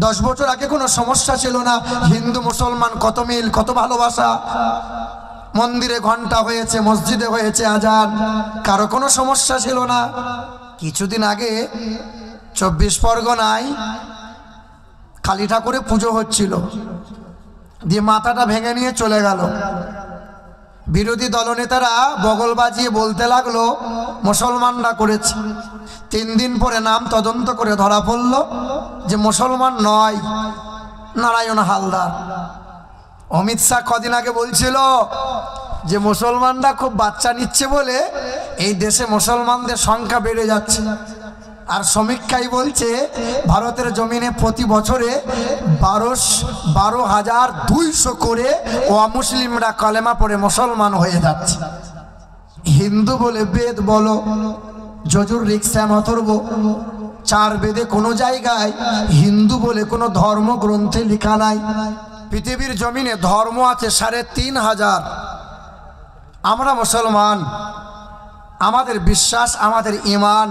10 বছর আগে কোনো সমস্যা ছিল না। হিন্দু মুসলমান কত মিল, কত ভালোবাসা। মন্দিরে ঘন্টা হয়েছে, মসজিদে হয়েছে আজান, কারো কোনো সমস্যা ছিল না। কিছুদিন আগে 24 পরগনায় কালী ঠাকুরের পুজো হচ্ছিল, দিয়ে মাথাটা ভেঙে নিয়ে চলে গেল। বিরোধী দলনেতারা বগল বাজিয়ে বলতে লাগলো মুসলমানরা করেছে। 3 দিন পরে নাম তদন্ত করে ধরা পড়ল যে মুসলমান নয়, নারায়ণ হালদার। অমিত শাহ কদিন আগে বলছিল যে মুসলমানরা খুব বাচ্চা নিচ্ছে বলে এই দেশে মুসলমানদের সংখ্যা বেড়ে যাচ্ছে। আর সমীক্ষাই বলছে ভারতের জমিনে প্রতি বছরে 12,200 করে অমুসলিমরা কলেমা পড়ে মুসলমান হয়ে যাচ্ছে। হিন্দু বলে বেদ বলো, যজুর ঋক্সাম অথর্ব 4 বেদে কোনো জায়গায় হিন্দু বলে কোনো ধর্মগ্রন্থে লেখা নাই। পৃথিবীর জমিনে ধর্ম আছে 3,500। আমরা মুসলমান, আমাদের বিশ্বাস, আমাদের ঈমান,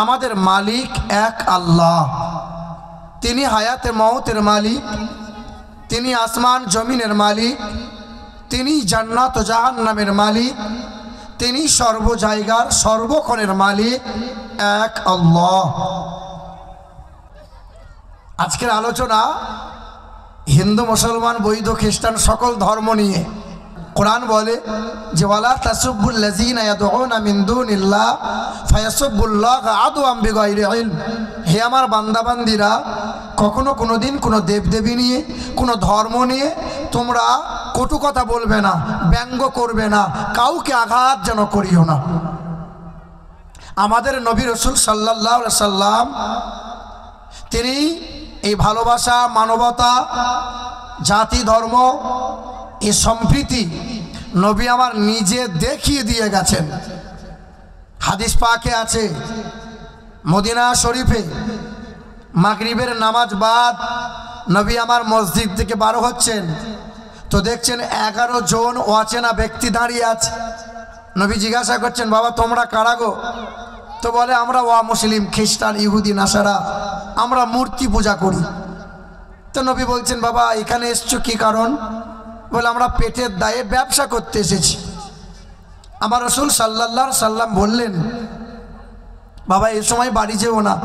আমাদের মালিক এক আল্লাহ। তিনি হায়াতে মওতের মালিক, তিনি আসমান জমিনের মালিক, তিনি জান্নাত ও জাহান্নামের মালিক, তিনি সর্ব জায়গার সর্বক্ষণের মালিক এক আল্লাহ। আজকের আলোচনা হিন্দু মুসলমান বৌদ্ধ খ্রিস্টান সকল ধর্ম নিয়ে। কোরআন বলে যে ওয়ালা তাসুবুল্লাযীনা ইয়াদউনা মিন দুনিল্লাহ ফায়াসুবুল্লাহা আদওয়াম বিগাইরি ইলম। হে আমার বান্দাবান্দিরা, কখনো কোনোদিন কোনো দেবদেবী নিয়ে, কোনো ধর্ম নিয়ে তোমরা কটু কথা বলবে না, ব্যঙ্গ করবে না, কাউকে আঘাত যেন করিও না। আমাদের নবী রাসূল সাল্লাল্লাহু আলাইহি সাল্লাম তিনি এই ভালোবাসা, মানবতা, জাতি ধর্ম, এই সম্প্রীতি নবী আমার নিজে দেখিয়ে দিয়ে গেছেন। হাদিস পাকে আছে, মদিনা শরীফে মাগরিবের নামাজ বাদ নবী আমার মসজিদ থেকে বার হচ্ছেন, তো দেখছেন 11 জন অচেনা ব্যক্তি দাঁড়িয়ে আছে। নবী জিজ্ঞাসা করছেন, বাবা তোমরা কারা গো? তো বলে আমরা মুসলিম, খ্রিস্টান, ইহুদি, নাসারা, আমরা মূর্তি পূজা করি। তো নবী বলছেন, বাবা এখানে এসছো কি কারণ? বলে আমরা পেটের দায়ে ব্যবসা করতে এসেছি। আমার রাসূল সাল্লাল্লাহু আলাইহি সাল্লাম বললেন, বাবা এই সময় বাড়ি যেও না,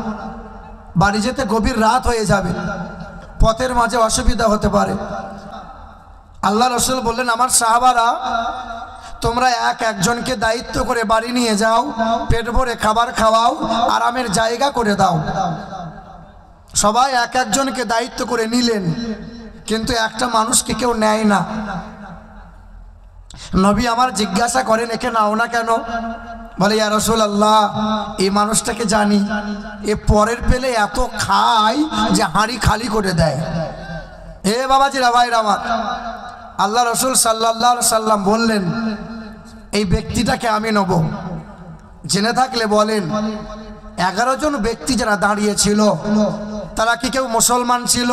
বাড়ি যেতে গভীর রাত হয়ে যাবে, পথের মাঝে অসুবিধা হতে পারে। আল্লাহ রাসূল বললেন, আমার সাহাবারা তোমরা একজনকে দায়িত্ব করে বাড়ি নিয়ে যাও, পেট ভরে খাবার খাওয়াও, আরামের জায়গা করে দাও। সবাই একজনকে দায়িত্ব করে নিলেন, কিন্তু একটা মানুষকে কেউ নেয় না। নবী আমার জিজ্ঞাসা করেন, একে নাও না কেন? বলে, ইয়া রাসূলুল্লাহ এই মানুষটাকে জানি, এ পরের পেলে এত খায় যে হাঁড়ি খালি করে দেয়। হে বাবাজিরা, ভাইরা আমার, আল্লাহ রাসূল সাল্লাল্লাহু আলাইহি সাল্লাম বললেন, এই ব্যক্তিটাকে আমি নেব। জেনে থাকলে বলেন, 11 জন ব্যক্তি যারা দাঁড়িয়েছিল তারা কি কেউ মুসলমান ছিল?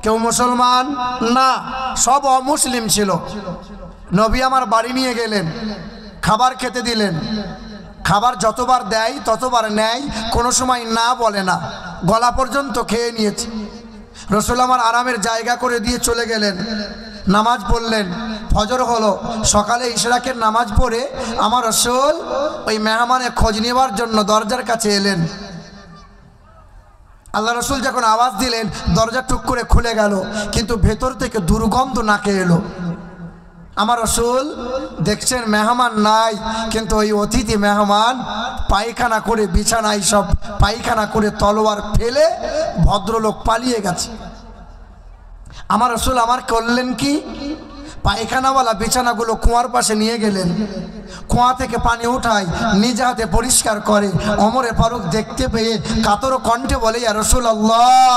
কেউ মুসলমান না, সব অমুসলিম ছিল। নবী আমার বাড়ি নিয়ে গেলেন, খাবার খেতে দিলেন। খাবার যতবার দেয় ততবার নেয়, কোনো সময় না বলে না, গলা পর্যন্ত খেয়ে নিয়েছে। রাসূল আমার আরামের জায়গা করে দিয়ে চলে গেলেন। নামাজ পড়লেন, ফজর হলো। সকালে ইশরাকের নামাজ পড়ে আমার রাসূল ওই মেহমানের খোঁজ নেওয়ার জন্য দরজার কাছে এলেন। আল্লাহ রাসূল যখন আওয়াজ দিলেন, দরজা টুক করে খুলে গেল, কিন্তু ভেতর থেকে দুর্গন্ধ নাকে এলো। আমার রাসূল দেখছেন মেহমান নাই, কিন্তু ওই অতিথি মেহমান পায়খানা করে, বিছানায় সব পায়খানা করে তলোয়ার ফেলে ভদ্রলোক পালিয়ে গেছে। আমার রাসূল আমার করলেন কি, পায়খানাওয়ালা বিছানাগুলো কুয়ার পাশে নিয়ে গেলেন, কুয়া থেকে পানি উঠায়, নিজে হাতে পরিষ্কার করে। ওমরে ফারুক দেখতে পেয়ে কাতর কণ্ঠে বলে, ইয়া রাসূলুল্লাহ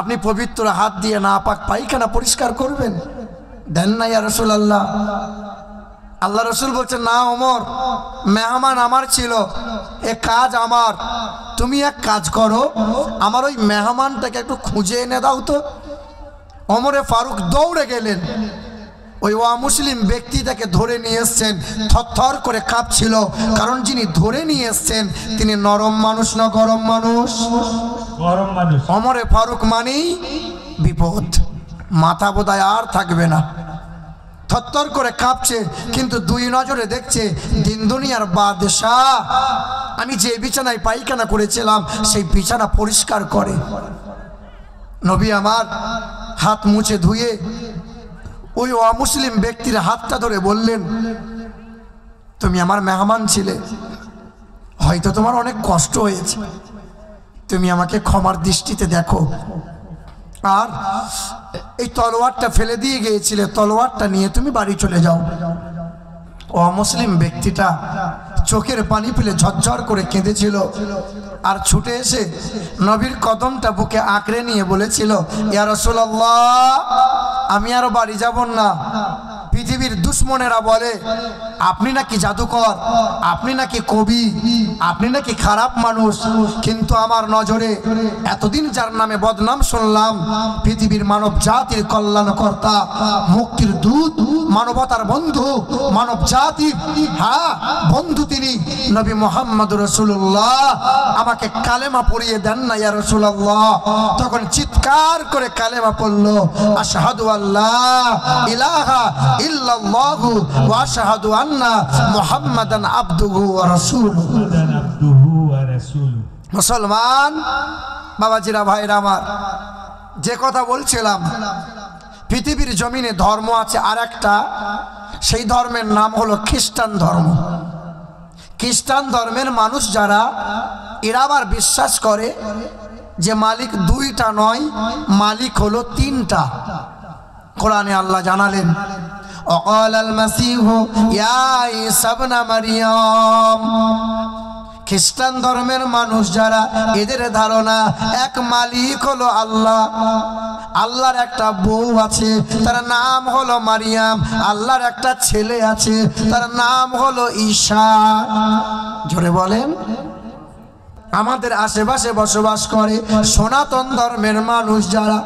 আপনি পবিত্র হাত দিয়ে নাপাক পায়খানা পরিষ্কার করবেন? দেন না ইয়া রাসূলুল্লাহ। আল্লাহ রাসূল বলছেন, না ওমর, মেহমান আমার ছিল, এ কাজ আমার। তুমি এক কাজ করো, আমার ওই মেহমানটাকে একটু খুঁজে এনে দাও তো। ওমরে ফারুক দৌড়ে গেলেন, ওই অমুসলিম ব্যক্তি তাকে ধরে নিয়ে এসছেন, থরথর করে কাঁপছিল, কারণ যিনি ধরে নিয়ে এসছেন তিনি নরম মানুষ না গরম মানুষ? গরম মানুষ। ওমরে ফারুক মানেই বিপদ, মাথা বোধহয় আর থাকবে না, থরথর করে কাঁপছে, কিন্তু দুই নজরে দেখছে দিন দুনিয়ার বাদশাহ আমি যে বিছানায় পায়খানা করেছিলাম সেই বিছানা পরিষ্কার করে। নবী আমার হাত মুছে ধুয়ে ওই অমুসলিম ব্যক্তির হাতটা ধরে বললেন, তুমি আমার মেহমান ছিলে, হয়তো তোমার অনেক কষ্ট হয়েছে, তুমি আমাকে ক্ষমার দৃষ্টিতে দেখো, আর এই তলোয়ারটা ফেলে দিয়ে গিয়েছিলে, তলোয়ারটা নিয়ে তুমি বাড়ি চলে যাও। অমুসলিম ব্যক্তিটা চোখের পানি ফেলে ঝরঝর করে কেঁদেছিল, আর ছুটে এসে নবীর কদমটা বুকে আঁকড়ে নিয়ে বলেছিল, ইয়া রাসূলুল্লাহ, আমি আর বাড়ি যাব না। পৃথিবীর দুশ্মনেরা বলে আপনি নাকি জাদুকর, আপনি নাকি কবি, আপনি নাকি খারাপ মানুষ, কিন্তু আমার নজরে এতদিন যার নামে বদনাম শুনলাম, পৃথিবীর মানব জাতির কল্যাণকর্তা, মুক্তির দূত, মানবতার বন্ধু, মানব জাতির হ্যাঁ বন্ধু তিনি নবী মুহাম্মদ রাসূলুল্লাহ, আমাকে কালেমা পড়িয়ে দেন না ইয়া রাসূলুল্লাহ। তখন চিৎকার করে কালেমা পড়লো, আশহাদু আল্লা ইলাহা ইল্লাল্লাহু ওয়া আশহাদু আন্না মুহাম্মাদান আবদুহু ওয়া রাসূলুহু। মুসলমান বাবাজিরা, ভাইরা আমার, যে কথা বলছিলাম, পৃথিবীর জমিনে ধর্ম আছে আর একটা, সেই ধর্মের নাম হলো খ্রিস্টান ধর্ম। খ্রিস্টান ধর্মের মানুষ যারা, এরা আবার বিশ্বাস করে যে মালিক দুইটা নয়, মালিক হলো তিনটা। কোরআনে আল্লাহ জানালেন, ওয়াকালাল মাসীহু ইয়া ঈসা ইবনে মারইয়াম। খ্রিস্টান ধর্মের মানুষ যারা, এদের ধারণা এক মালিক হলো আল্লাহ, আল্লাহর একটা বউ আছে তার নাম হলো মারিয়াম, আল্লাহর একটা ছেলে আছে তার নাম হলো ঈসা। জোরে বলেন। আমাদের আশেপাশে বসবাস করে সনাতন ধর্মের মানুষ যারা,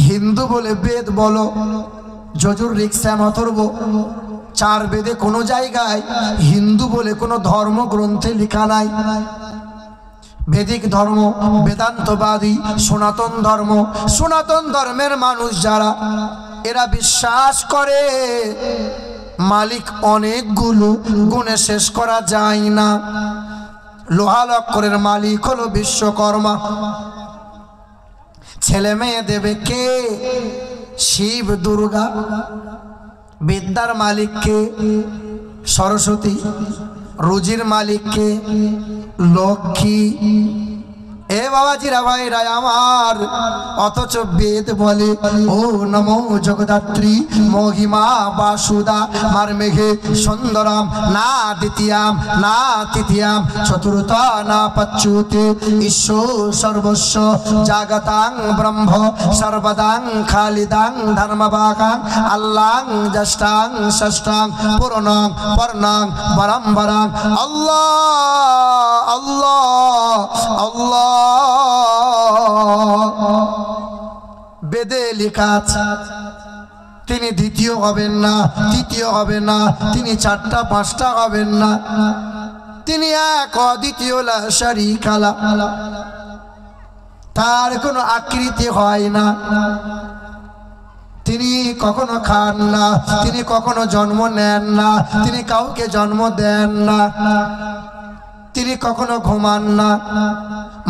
হিন্দু বলে বেদ বলো, যজুর ঋক্সাম অথর্ব, চার বেদে কোনো জায়গায় হিন্দু বলে কোনো ধর্মগ্রন্থে লেখা নাই। বেদিক ধর্ম, বেদান্তবাদী, সনাতন ধর্ম, সনাতন ধর্মের মানুষ যারা, এরা বিশ্বাস করে মালিক অনেকগুলো, গুণে শেষ করা যায় না। লোহা লক্করের মালিক হলো বিশ্বকর্মা, ছেলে মেয়ে দেবে কে? শিব দুর্গা। বিদ্যার মালিক কে? সরস্বতী। রুজির মালিক কে? লক্ষ্মী। এ বাবাজিরা, ভাইরা আমার, অথচ বেদ বলে ও নমো জগদাত্রী মহিমা বাসুদা মার মেঘে সুন্দরম না দ্বিতীয়াম না তৃতীয়াম চতুর্থা না পচ্যুতে ঈশ্বর সর্বস্ব জাগতাং ব্রহ্ম সর্বদাং খালিদাং ধর্মবাকাং আল্লাং জ্যেষ্ঠাং ষষ্ঠাং পূর্ণং পর্ণাং পরম্পরাং আল্লাহ আল্লাহ আল্লাহ। বেদে লেখা আছে তিনি দ্বিতীয় হবেন না, তৃতীয় হবেন না, তিনি চারটা পাঁচটা হবেন না, তিনি এক অদ্বিতীয় লা শারীকা লাহ, তার কোনো আকৃতি হয় না, তিনি কখনো খান না, তিনি কখনো জন্ম নেন না, তিনি কাউকে জন্ম দেন না, তিনি কখনো ঘুমান না।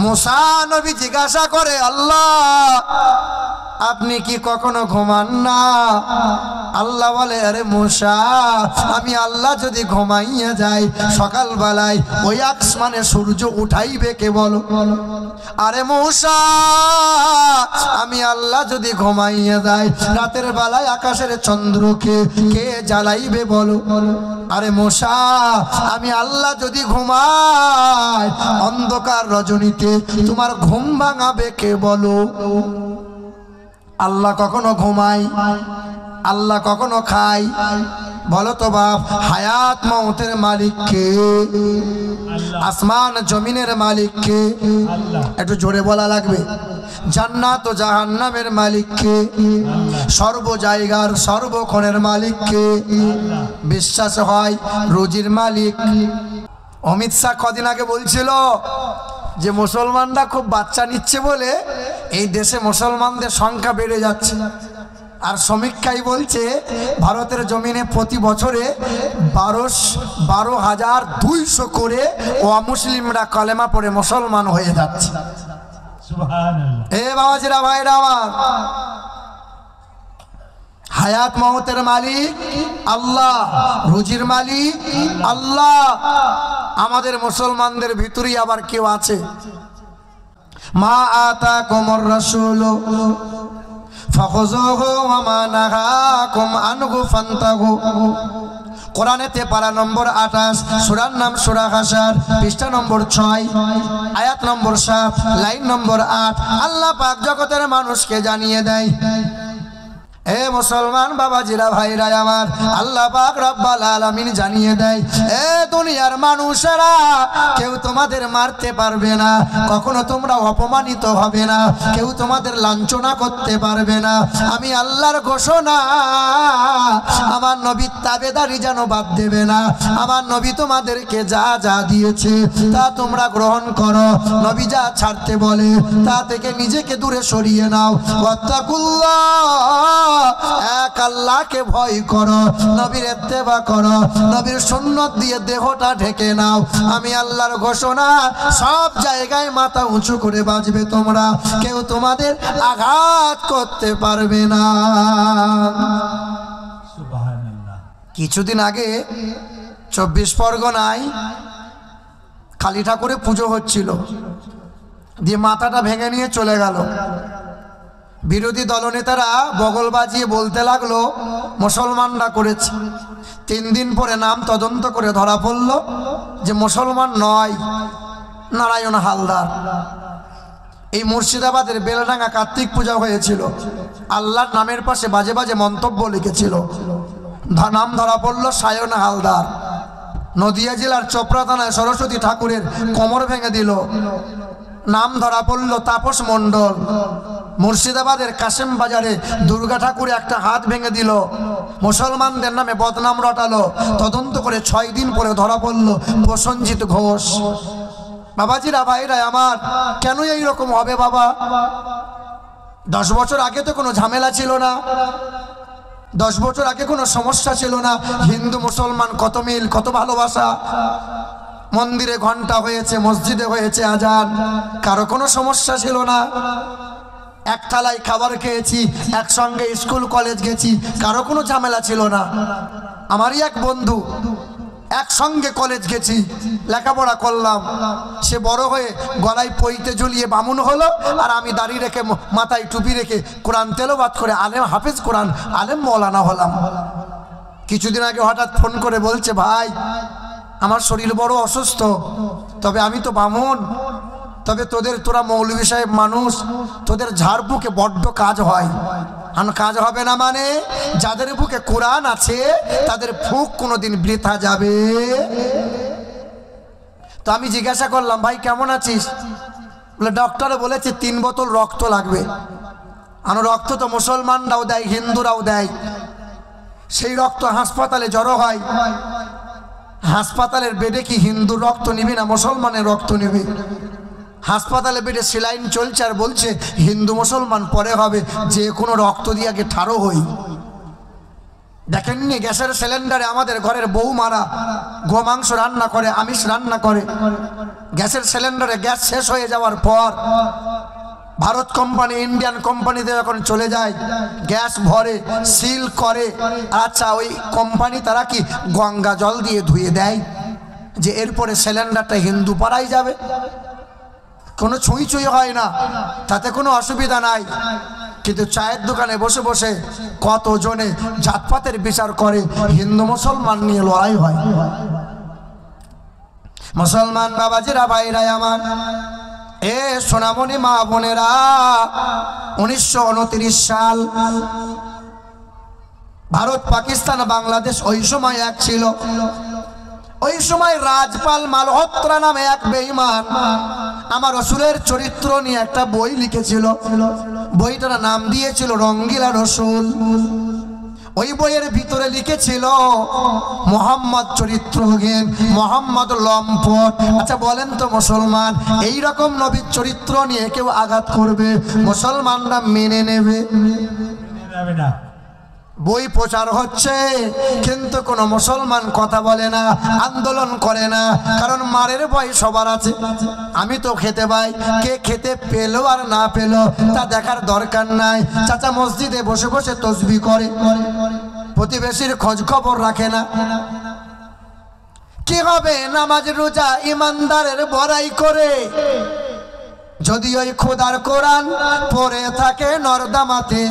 মুসা নবী জিজ্ঞাসা করে, আল্লাহ আপনি কি কখনো ঘুমান না? আল্লাহ বলে, আরে মুসা, আমি আল্লাহ যদি ঘুমাইয়া যাই সকালবেলায় ওই আসমানে সূর্য উঠাইবে কে বলো? আরে মুসা, আমি আল্লাহ যদি ঘুমাইয়া যাই রাতের বেলায় আকাশের চন্দ্রকে কে জ্বালাইবে বলো? আরে মুসা, আমি আল্লাহ যদি ঘুমাই অন্ধকার রজনীতে তোমার ঘুম ভাঙাবে কে বলো? আল্লাহ কখনো ঘুমায়? আল্লাহ কখনো খায়? বলো তো বাপ। হায়াত মৌতের মালিক কে? আসমান জমিনের মালিক কে? একটু জোরে বলা লাগবে। জান্নাত ও জাহান্নামের মালিক কে? সর্ব জায়গার সর্বক্ষণের মালিককে, বিশ্বাস হয় রুজির মালিক। অমিত শাহ কদিন আগে বলছিল যে মুসলমানরা খুব বাচ্চা নিচ্ছে বলে এই দেশে মুসলমানদের সংখ্যা বেড়ে যাচ্ছে। আর সমীক্ষাই বলছে ভারতের জমিনে প্রতি বছরে 12,200 করে অমুসলিমরা কালেমা পড়ে মুসলমান হয়ে যাচ্ছে। এ বাবাজিরা ভাইরা আমার, হায়াত মওতের মালিক আল্লাহ, রুজির মালিক আল্লাহ। আমাদের মুসলমানদের ভিতরেই আবার কেউ আছে, মা আতাকুমুর রাসূল ফাখুযুহু ওয়া মা নাহাকুম আনহু ফান্তাহু। কোরআনেতে পারা নম্বর 28, সূরার নাম সূরা হাশর, পৃষ্ঠা নম্বর 6, আয়াত নম্বর 7, লাইন নম্বর 8। আল্লাহ পাক জগতের মানুষকে জানিয়ে দেয়, এ মুসলমান বাবাজিরা ভাইরা আমার, আল্লাহ পাক রব্বুল আলামিন জানিয়ে দেয়, এ দুনিয়ার মানুষেরা, কেউ তোমাদের মারতে পারবে না, কখনো তোমরা অপমানিত হবে না, কেউ তোমাদের লাঞ্ছনা করতে পারবে না। আমি আল্লাহর ঘোষণা, আমার নবীর তাবেদারি যেন বাদ দেবে না। আমার নবী তোমাদেরকে যা যা দিয়েছে তা তোমরা গ্রহণ করো, নবী যা ছাড়তে বলে তা থেকে নিজেকে দূরে সরিয়ে নাও। ওয়াত্তাকুল্লাহ, এক আল্লাহকে ভয় করো, নবীর ইত্তেবা করো, নবীর সুন্নত দিয়ে দেহটা ঢেকে নাও। আমি আল্লাহর ঘোষণা, সব জায়গায় মাথা উঁচু করে বাজবে তোমরা, কেউ তোমাদের আঘাত করতে পারবে না। কিছুদিন আগে 24 পরগনায় কালী ঠাকুরের পুজো হচ্ছিল, দিয়ে মাথাটা ভেঙে নিয়ে চলে গেল। বিরোধী দলনেতারা বগল বাজিয়ে বলতে লাগলো মুসলমানরা করেছে। 3 দিন পরে নাম তদন্ত করে ধরা পড়ল যে মুসলমান নয়, নারায়ণ হালদার। এই মুর্শিদাবাদের বেলডাঙ্গা কার্তিক পূজা হয়েছিল, আল্লাহর নামের পাশে বাজে বাজে মন্তব্য লিখেছিল, নাম ধরা পড়ল সায়ন হালদার। নদিয়া জেলার চোপড়া থানায় সরস্বতী ঠাকুরের কোমর ভেঙে দিল, নাম ধরা পড়ল তাপস মণ্ডল। মুর্শিদাবাদের কাশেম বাজারে দুর্গা ঠাকুরে একটা হাত ভেঙে দিল, মুসলমানদের নামে বদনাম রটালো। তদন্ত করে 6 দিন পরে ধরা পড়ল প্রসঞ্জিৎ ঘোষ। বাবাজিরা ভাইরা আমার, কেন এইরকম হবে বাবা? 10 বছর আগে তো কোনো ঝামেলা ছিল না, 10 বছর আগে কোনো সমস্যা ছিল না। হিন্দু মুসলমান কত মিল, কত ভালোবাসা। মন্দিরে ঘন্টা হয়েছে, মসজিদে হয়েছে আজান, কারো কোনো সমস্যা ছিল না। এক থালায় খাবার খেয়েছি, একসঙ্গে স্কুল কলেজ গেছি, কারো কোনো ঝামেলা ছিল না। আমারই এক বন্ধু, একসঙ্গে কলেজ গেছি, লেখাপড়া করলাম, সে বড় হয়ে গলায় পইতে ঝুলিয়ে বামুন হলো, আর আমি দাড়ি রেখে মাথায় টুপি রেখে কোরআন তেলাওয়াত করে আলেম হাফেজ কোরআন আলেম মৌলানা হলাম। কিছুদিন আগে হঠাৎ ফোন করে বলছে, ভাই আমার শরীর বড় অসুস্থ, তবে আমি তো বামুন, তবে তোরা মৌলভী সাহেব মানুষ, তোদের ঝাড় বুকে বড্ড কাজ হয়। কাজ হবে না মানে, যাদের বুকে কোরআন আছে তাদের ফুক কোনোদিন বৃথা যাবে। তো আমি জিজ্ঞাসা করলাম, ভাই কেমন আছিস? বলে ডক্টরে বলেছে 3 বোতল রক্ত লাগবে। রক্ত তো মুসলমানরাও দেয়, হিন্দুরাও দেয়। সেই রক্ত হাসপাতালে জড়ো হয়, হাসপাতালের বেডে কি হিন্দু রক্ত নিবি না মুসলমানের রক্ত নিবি? হাসপাতালে বেডে সেলাইন চলছে, আর বলছে হিন্দু মুসলমান পরে হবে, যে কোনো রক্ত দিয়ে আগে ঠাড়ো হই। দেখেননি গ্যাসের সিলিন্ডারে আমাদের ঘরের বৌমারা গোমাংস রান্না করে, আমিষ রান্না করে। গ্যাসের সিলিন্ডারে গ্যাস শেষ হয়ে যাওয়ার পর ভারত কোম্পানি, ইন্ডিয়ান কোম্পানিতে যখন চলে যায়, গ্যাস ভরে সিল করে। আচ্ছা, ওই কোম্পানি তারা কি গঙ্গা জল দিয়ে ধুয়ে দেয় যে এরপরে সিলিন্ডারটা হিন্দু পাড়ায় যাবে? কোনো ছুঁই ছুঁই হয় না, তাতে কোনো অসুবিধা নাই। কিন্তু চায়ের দোকানে বসে বসে কতজনে জাতপাতের বিচার করে, হিন্দু মুসলমান নিয়ে লড়াই হয়। মুসলমান বাবাজিরা ভাইরা আমার, এ সোনামণি মা বোনেরা, 1929 সাল ভারত পাকিস্তান বাংলাদেশ ওই সময় এক ছিল। ওই সময় রাজপাল মালহোত্রা নামে এক বেঈমান আমার রসুলের চরিত্র নিয়ে একটা বই লিখেছিল। বইটার নাম দিয়েছিল রঙ্গিলা রসুল। ওই বইয়ের ভিতরে লিখেছিল মোহাম্মদ চরিত্রহীন, মোহাম্মদ লম্পট। আচ্ছা বলেন তো মুসলমান, এই রকম নবীর চরিত্র নিয়ে কেউ আঘাত করবে, মুসলমানরা মেনে নেবে? যাবে না। বই প্রচার হচ্ছে কিন্তু কোনো মুসলমান কথা বলে না, আন্দোলন করে না, কারণ মারের ভয় সবার আছে। আমি তো খেতে পাই, কে খেতে পেলো আর না পেলো তা দেখার দরকার নাই। চাচা মসজিদে বসে বসে তসবিহ করে, প্রতিবেশীর খোঁজ খবর রাখে না। কি হবে নামাজ রোজা ইমানদারের বড়াই করে, যদি ওই খোদার কোরআন পড়ে থাকে নর্দমাতে,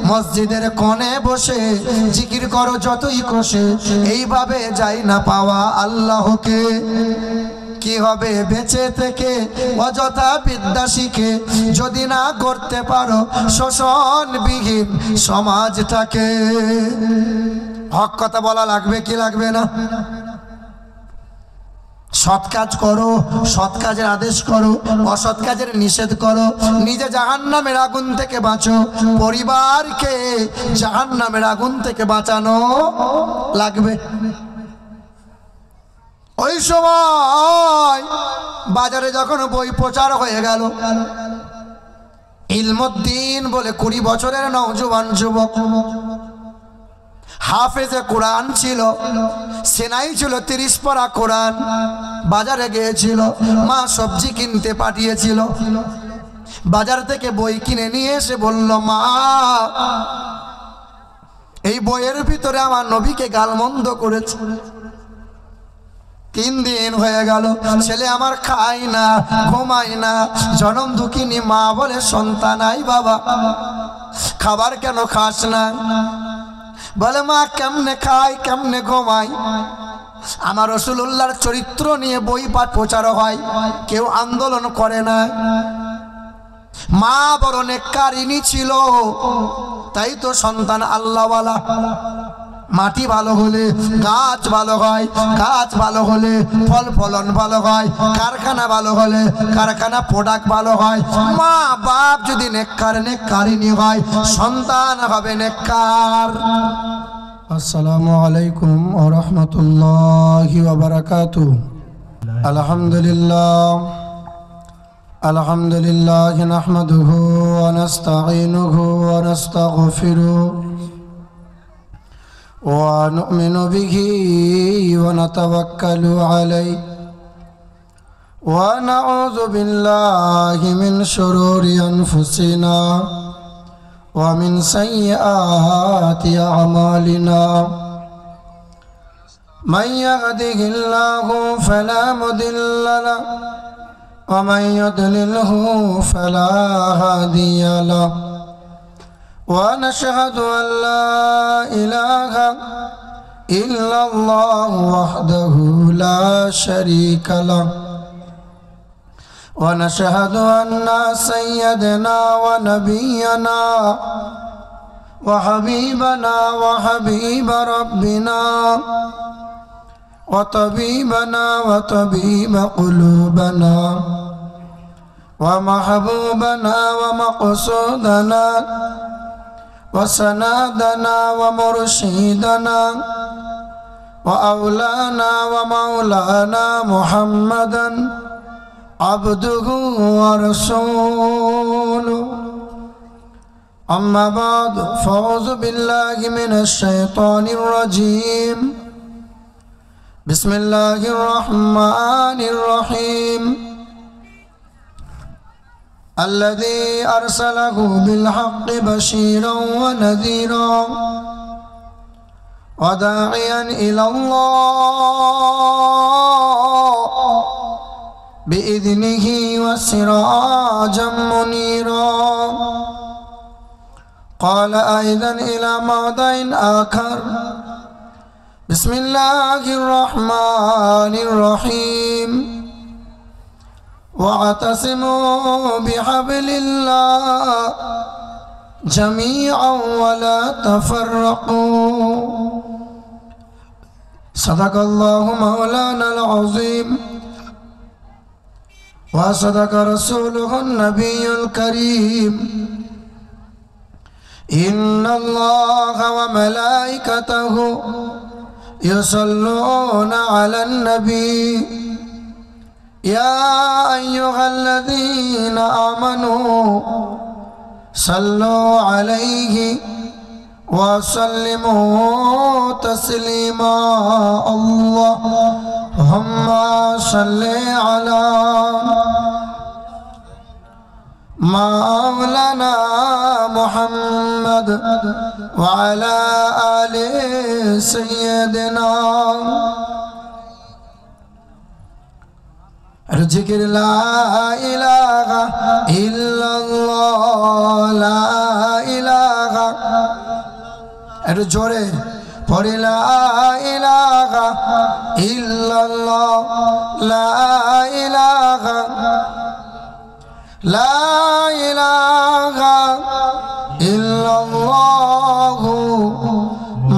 মসজিদের কোণে বসে জিকির করো যতই কষে, এইভাবে যাই না পাওয়া আল্লাহকে। কি হবে বেঁচে থেকে অযথা বিদ্যা শিখে, যদি না করতে পারো শোষণবিহীন সমাজটাকে? হক কথা বলা লাগবে কি লাগবে না? সৎ কাজ করো, সৎ কাজের আদেশ করো, অসৎ কাজের নিষেধ করো। নিজে জাহান্নামের আগুন থেকে বাঁচো, পরিবারকে জাহান্নামের আগুন থেকে বাঁচানো লাগবে। ওই সময় বাজারে যখন বই প্রচার হয়ে গেল, ইলমুদ্দিন বলে 20 বছরের নওজোয়ান যুবক, হাফেজে কোরআন ছিল, সেনাই ছিল 30 পারা কোরআন, বাজারে গিয়েছিল, মা সবজি কিনতে পাঠিয়েছিল, বাজার থেকে বই কিনে নিয়ে এসে বলল, মা এই বইয়ের ভিতরে আমার নবীকে গালমন্দ করেছে। 3 দিন হয়ে গেল, ছেলে আমার খায় না, ঘুমায় না, জনম দুঃখিনী মা বলে, সন্তান আই বাবা খাবার কেন খাস না? বলে মা কেমনে খাই কেমনে ঘুমাই? আমার রাসূলুল্লাহর চরিত্র নিয়ে বই পাঠ প্রচার হয়, কেউ আন্দোলন করে না। মা বড় নেককারিনী ছিল, তাই তো সন্তান আল্লাহওয়ালা। মাটি ভালো হলে গাছ ভালো হয়, গাছ ভালো হলে ফল ফলন ভালো হয়, কারখানা ভালো হলে কারখানা প্রোডাক্ট ভালো হয়। মা বাপ যদি নেককারিনী হয়, সন্তান হবে নেককার। আসসালামু আলাইকুম ওয়া রাহমাতুল্লাহি ওয়া বারাকাতুহু। আলহামদুলিল্লাহ নাহমাদুহু ওয়া নাস্তাঈনুহু ওয়া নাস্তাগফিরুহু ونؤمن به ونتوكل عليه ونعوذ بالله من شرور أنفسنا ومن سيئات أعمالنا من يهده الله فلا مضل له ومن يضلله فلا هادي له ونشهد أن لا إله إلا الله وحده لا شريك له ونشهد أن سيدنا ونبينا وحبيبنا وحبيب ربنا وطبيبنا وطبيب قلوبنا ومحبوبنا ومقصودنا وسندنا ومرشدنا وأولانا ومولانا محمدا عبده ورسوله أما بعد فأعوذ بالله من الشيطان الرجيم بسم الله الرحمن الرحيم الذي أرسله بالحق بشيرا ونذيرا وداعيا إلى الله بإذنه وسراجا منيرا. قال أيضا إلى موضع آخر بسم الله الرحمن الرحيم واعتصموا بحبل الله جميعا ولا تفرقوا صدق الله مولانا العظيم وصدق رسوله النبي الكريم إن الله وملائكته يصلون على النبي يا أيها الذين آمنوا صلوا عليه وسلموا تسليما اللهم صل على مولانا محمد وعلى آل سيدنا ذكر لا إله إلا الله لا إله জোরে পড়ি লা ইলাহা ইল্লাল্লাহ লা ইলাহা লা ইলাহা ইল্লাল্লাহ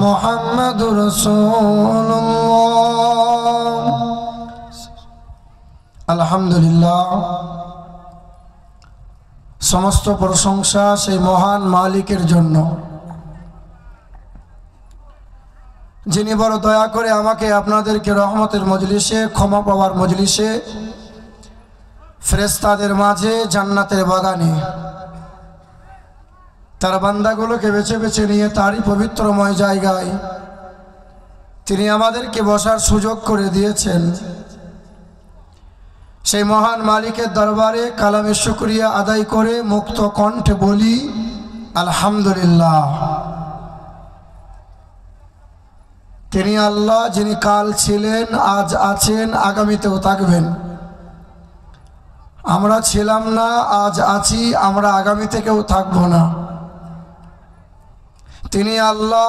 মুহাম্মাদুর রাসূলুল্লাহ। আলহামদুলিল্লাহ, সমস্ত প্রশংসা সেই মহান মালিকের জন্য, যিনি বড় দয়া করে আমাকে আপনাদেরকে রহমতের মজলিসে, ক্ষমা পাওয়ার মজলিসে, ফেরেশতাদের মাঝে, জান্নাতের বাগানে তার বান্দাগুলোকে বেছে বেছে নিয়ে তারই পবিত্রময় জায়গায় তিনি আমাদেরকে বসার সুযোগ করে দিয়েছেন। সেই মহান মালিকের দরবারে কালামে শুকরিয়া আদায় করে মুক্ত কণ্ঠে বলি আলহামদুলিল্লাহ। তিনি আল্লাহ, যিনি কাল ছিলেন, আজ আছেন, আগামীতেও থাকবেন। আমরা ছিলাম না, আজ আছি, আমরা আগামী থেকেও থাকবো না। তিনি আল্লাহ,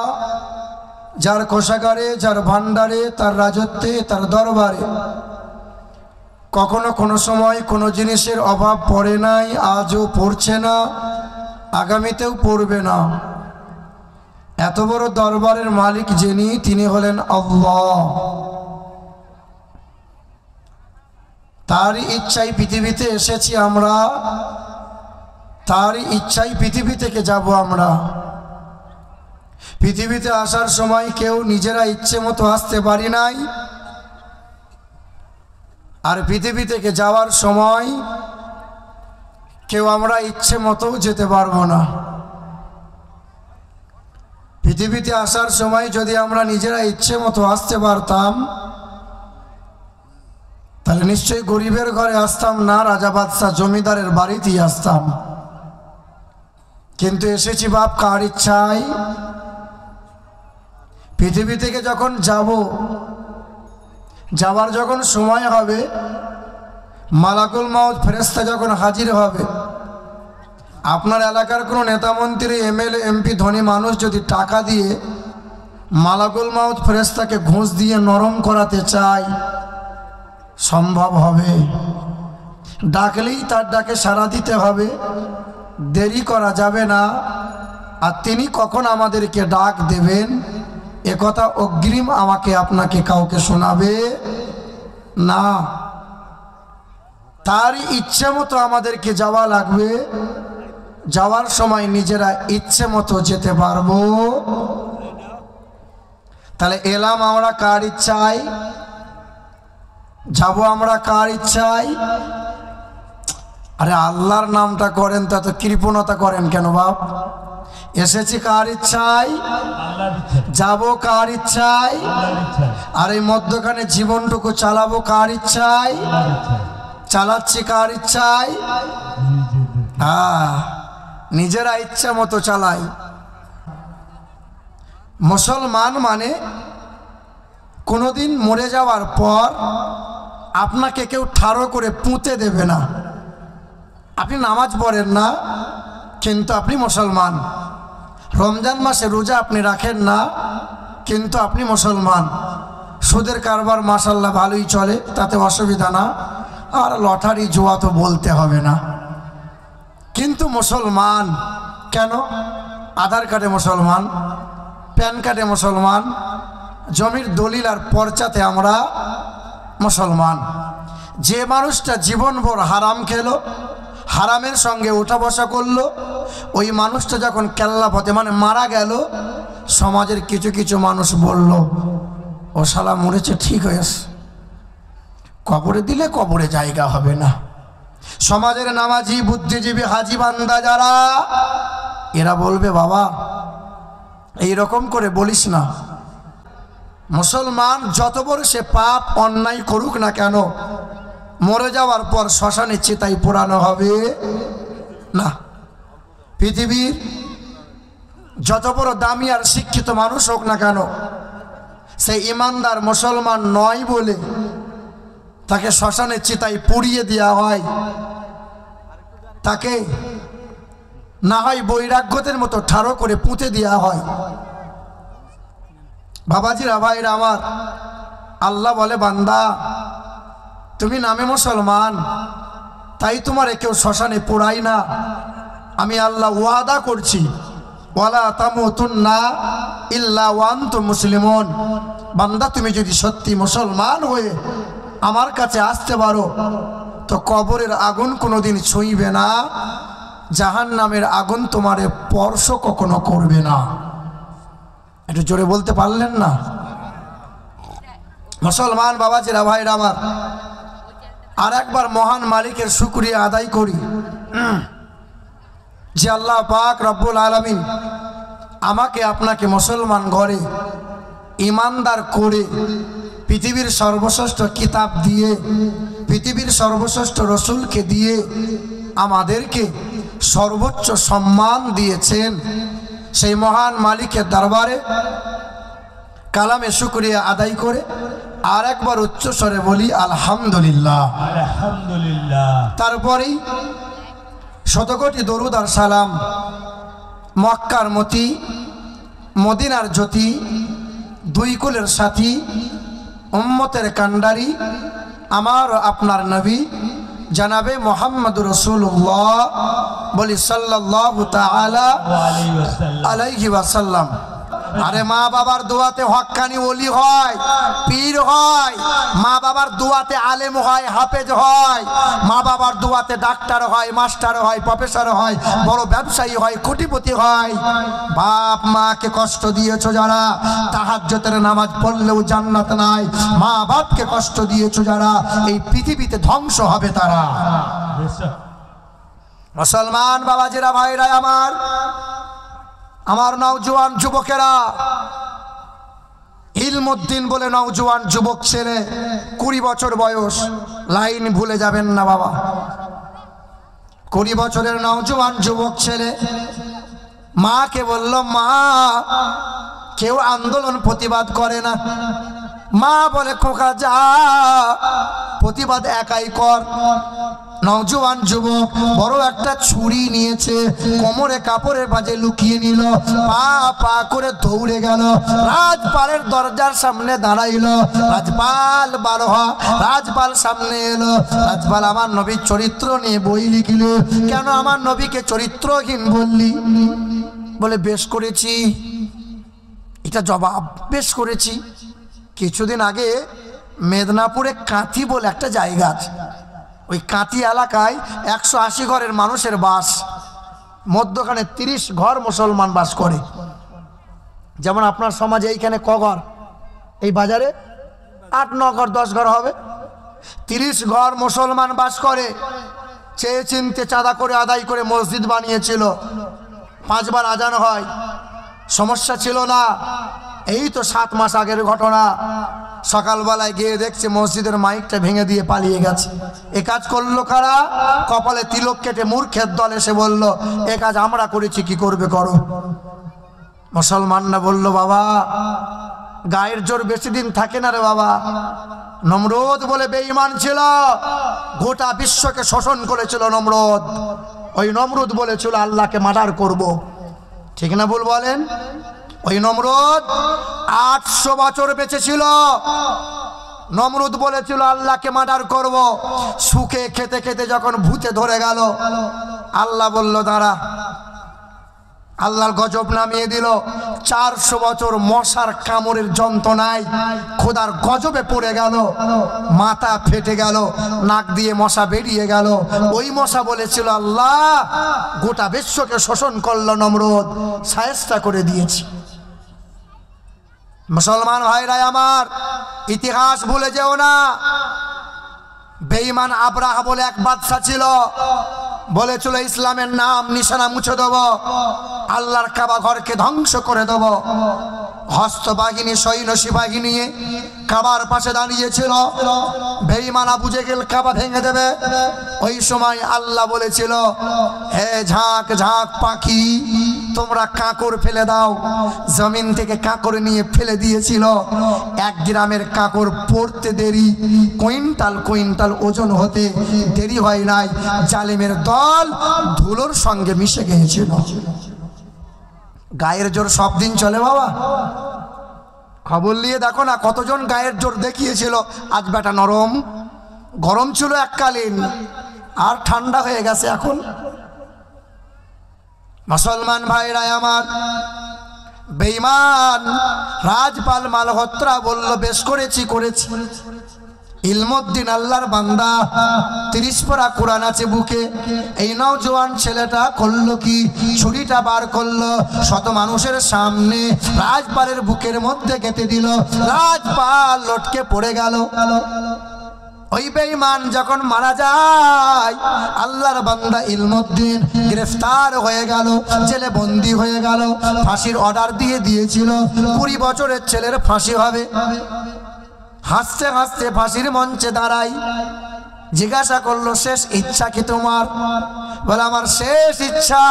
যার কোষাগারে, যার ভান্ডারে, তার রাজত্বে, তার দরবারে কখনো কোনো সময় কোনো জিনিসের অভাব পড়ে নাই, আজও পড়ছে না, আগামীতেও পড়বে না। এত বড় দরবারের মালিক যিনি, তিনি হলেন আল্লাহ। তারই ইচ্ছাই পৃথিবীতে এসেছি আমরা, তারই ইচ্ছাই পৃথিবী থেকে যাব আমরা। পৃথিবীতে আসার সময় কেউ নিজেরা ইচ্ছে মতো আসতে পারি নাই, আর পৃথিবী থেকে যাওয়ার সময় কেউ আমরা ইচ্ছে মতো যেতে পারবো না। পৃথিবীতে আসার সময় যদি আমরা নিজেরা ইচ্ছে মতো আসতে পারতাম, তাহলে নিশ্চয়ই গরিবের ঘরে আসতাম না, রাজা বাদশাহ জমিদারের বাড়িতেই আসতাম। কিন্তু এসেছি বাপ কার ইচ্ছায়। পৃথিবী থেকে যখন যাওয়ার যখন সময় হবে, মালাকুল মাউত ফেরেশতা যখন হাজির হবে, আপনার এলাকার কোনো নেতা মন্ত্রী, এমএলএ, এমপি, ধনী মানুষ যদি টাকা দিয়ে মালাকুল মাউত ফেরেশতাকে ঘুষ দিয়ে নরম করাতে চায়, সম্ভব হবে? ডাকলেই তার ডাকে সাড়া দিতে হবে, দেরি করা যাবে না। আর তিনি কখন আমাদেরকে ডাক দেবেন এ কথা অগ্রিম আমাকে আপনাকে কাউকে শোনাবে না। তারই ইচ্ছে মতো আমাদেরকে যাওয়া লাগবে। যাওয়ার সময় নিজেরা ইচ্ছে মতো যেতে পারবো। তাহলে এলাম আমরা কার ইচ্ছায়, যাব আমরা কার ইচ্ছায়? আরে আল্লাহর নামটা করেন, তা তো কৃপণতা করেন কেন বাপ? এসেছি কার ইচ্ছায়, যাব কার ইচ্ছায়, আর এই মধ্যখানে জীবনটুকু চালাবো কার ইচ্ছায়, চালাচ্ছি কার ইচ্ছায়? নিজেরা ইচ্ছা মতো চালাই। মুসলমান মানে কোনোদিন মরে যাওয়ার পর আপনাকে কেউ ঠাড়ো করে পুঁতে দেবে না। আপনি নামাজ পড়েন না, কিন্তু আপনি মুসলমান। রমজান মাসে রোজা আপনি রাখেন না, কিন্তু আপনি মুসলমান। সুদের কারবার মাশাল্লাহ ভালোই চলে, তাতে অসুবিধা না। আর লটারি জুয়া তো বলতে হবে না, কিন্তু মুসলমান। কেন? আধার কার্ডে মুসলমান, প্যান কার্ডে মুসলমান, জমির দলিল আর পর্চাতে আমরা মুসলমান। যে মানুষটা জীবনভর হারাম খেলো, হারামের সঙ্গে উঠা বসা করলো, ওই মানুষটা যখন কেল্লা পথে মানে মারা গেল, সমাজের কিছু কিছু মানুষ বলল ও শালা মরেছে ঠিক হয়েছে, কবরে দিলে কবরে জায়গা হবে না। সমাজের নামাজি বুদ্ধিজীবী হাজি বান্দা যারা, এরা বলবে বাবা এই রকম করে বলিস না। মুসলমান যত বড় সে পাপ অন্যায় করুক না কেন, মরে যাওয়ার পর শ্মশানে চিতাই পোড়ানো হবে না। পৃথিবীর যত বড় দামি আর শিক্ষিত মানুষ হোক না কেন, সে ইমানদার মুসলমান নয় বলে তাকে শ্মশানে চিতাই পুড়িয়ে দেওয়া হয়। তাকে না হয় বৈরাগ্যদের মতো ঠাড়ো করে পুঁতে দেওয়া হয়। বাবাজিরা ভাইরা আমার, আল্লাহ বলে বান্দা তুমি নামে মুসলমান, তাই তোমারে কেউ শ্মশানে পোড়াই না। আমি আল্লাহ ওয়াদা করছি ওয়ালা তামুতুন্না ইল্লা ওয়া আনতুম মুসলিমুন। বান্দা তুমি যদি সত্যি মুসলমান হয়ে আমার কাছে আসতে পারো তো কবরের আগুন কোনোদিন ছুঁইবে না, জাহান্নামের আগুন তোমারে স্পর্শ কখনো করবে না। একটু জোরে বলতে পারলেন না? মুসলমান বাবাজিরা ভাইরা আমার, আর একবার মহান মালিকের শুকরিয়া আদায় করি যে আল্লাহ পাক রব্বুল আলামিন আমাকে আপনাকে মুসলমান ঘরে ইমানদার করে পৃথিবীর সর্বশ্রেষ্ঠ কিতাব দিয়ে, পৃথিবীর সর্বশ্রেষ্ঠ রসুলকে দিয়ে আমাদেরকে সর্বোচ্চ সম্মান দিয়েছেন। সেই মহান মালিকের দরবারে কালামে শুকরিয়া আদায় করে আর একবার উচ্চস্বরে বলি আলহামদুলিল্লাহ। আলহামদুলিল্লাহ। তারপরেই শতকোটি দরুদ আর সালাম মক্কার মতি, মদিনার জ্যোতি, দুই কুলের সাথী, উম্মতের কান্ডারি, আমার আপনার নবী জানাবে মোহাম্মদুর রাসূলুল্লাহ বলি সাল্লাল্লাহু তাআলা আলাইহি ওয়াসাল্লাম। আরে মা বাবার দোয়াতে হক্কানি ওলি হয়, পীর হয়, মা বাবার দোয়াতে আলেম হয়, হাফেজ হয়, মা বাবার দোয়াতে ডাক্তার হয়, মাস্টার হয়, প্রফেসর হয়, বড় ব্যবসায়ী হয়, কোটিপতি হয়। বাপ মাকে কষ্ট দিয়েছো যারা, তাহাজ্জুদের নামাজ পড়লেও জান্নাত নাই। মা বাপকে কষ্ট দিয়েছো যারা, এই পৃথিবীতে ধ্বংস হবে তারা। মুসলমান বাবাজিরা ভাইরা আমার, আমার নওজোয়ান যুবকেরা, ইলমুদ্দিন বলে নওজোয়ান যুবক ছেলে, 20 বছর বয়স, লাইন ভুলে যাবেন না বাবা। 20 বছরের নওজোয়ান যুবক ছেলে মাকে বলল, মা কেউ আন্দোলন প্রতিবাদ করে না। মা বলে, খোকা যা প্রতিবাদ একাই কর। নওজোয়ান যুবক বড় একটা ছুরি নিয়েছে, কোমরে কাপড়ের বাজে লুকিয়ে নিল, পা পা করে দৌড়ে গেল, রাজপালের দরজার সামনে দাঁড়াইল। রাজপাল রাজপাল সামনে এলো। রাজপাল, আমার নবীর চরিত্র নিয়ে বই লিখিল, কেন আমার নবীকে চরিত্রহীন বললি? বলে, বেশ করেছি। এটা জবাব, বেশ করেছি। কিছুদিন আগে মেদিনীপুরে কাঁথি বলে একটা জায়গা আছে, ওই কাঁথি এলাকায় 180 ঘরের মানুষের বাস, মধ্যখানে 30 ঘর মুসলমান বাস করে। যেমন আপনার সমাজে এইখানে ক ঘর? এই বাজারে 8-9 ঘর, 10 ঘর হবে। 30 ঘর মুসলমান বাস করে। চেয়ে চিনতে চাঁদা করে আদায় করে মসজিদ বানিয়েছিল, 5 বার আজান হয়, সমস্যা ছিল না। এই তো 7 মাস আগের ঘটনা। সকালবেলায় গিয়ে দেখছে মসজিদের মাইকটা ভেঙে দিয়ে পালিয়ে গেছে। এ কাজ করলো কারা? কপালে তিলক কেটে মূর্খের দল এসে বলল, এ কাজ আমরা করেছি, কি করবে করো। মুসলমানরা বলল, বাবা গায়ের জোর বেশি দিন থাকে না রে বাবা। নমরুদ বলে বেঈমান ছিল, গোটা বিশ্বকে শোষণ করেছিল নমরুদ। ওই নমরুদ বলেছিল আল্লাহকে মার্ডার করব, ঠিক না ভুল বলেন? ওই নমরুদ 800 বছর বেঁচে ছিল। নমরুদ বলেছিল আল্লাহকে মার্ডার করব। সুখে খেতে খেতে যখন ভূতে ধরে গেল, আল্লাহ বলল দাঁড়া, আল্লাহর গজব নামিয়ে দিল। 400 বছর মশার কামড়ের যন্ত্রণায় খোদার গজবে পড়ে গেল, মাথা ফেটে গেল, নাক দিয়ে মশা বেরিয়ে গেল। ওই মশা বলেছিল, আল্লাহ গোটা বিশ্বকে শোষণ করলো নমরুদ, শায়েস্তা করে দিয়েছি। মুসলমান ভাইরা আমার, ইতিহাস ভুলে যেও না। বেঈমান আবরাহা বলে এক বাদশা ছিল, বলেছিল ইসলামের নাম নিশানা মুছে দেব, আল্লাহর কাবা ঘরকে ধ্বংস করে দেব। হস্তবাহিনী সৈন্য বাহিনী নিয়ে কাবার পাশে দাঁড়িয়েছিল। বেঈমান আবু জেহেল কাবা ভেঙে দেবে। ওই সময় আল্লাহ বলেছিল, হে ঝাঁক ঝাঁক পাখি, তোমরা কাঁকর ফেলে দাও। জমিন থেকে কাঁকর নিয়ে ফেলে দিয়েছিল। 1 গ্রামের কাঁকর পড়তে দেরি, কুইন্টাল কুইন্টাল ওজন হতে দেরি হয় নাই। জালিমের দল ধুলোর সঙ্গে মিশে গিয়েছিল। গায়ের জোর সব দিন চলে বাবা? খবর নিয়ে দেখো না কতজন গায়ের জোর দেখিয়েছিল। আজ বেটা নরম, গরম ছিল এককালীন, আর ঠান্ডা হয়ে গেছে এখন। মুসলমান ভাইরা আমার, বেঈমান রাজপাল মালহোত্রা বলল, বেশ করেছি। ইলমুদ্দিন আল্লাহর বান্দা, 30 পারা কোরআন আছে বুকে। এই নওজোয়ান ছেলেটা করলো কি? ছুরিটা বার করলো, শত মানুষের সামনে রাজপালের বুকের মধ্যে গেঁথে দিল। রাজপাল লটকে পড়ে গেল। ওই বেঈমান যখন মারা যায়, আল্লাহর বান্দা ইলমুদ্দিন গ্রেফতার হয়ে গেল, জেলে বন্দী হয়ে গেল। ফাঁসির অর্ডার দিয়েছিল, 20 বছরের ছেলের ফাঁসি হবে। হাসতে হাসতে ফাঁসির মঞ্চে দাঁড়াই। জিজ্ঞাসা করলো, শেষ ইচ্ছা কি তোমার? বলে, আমার শেষ ইচ্ছা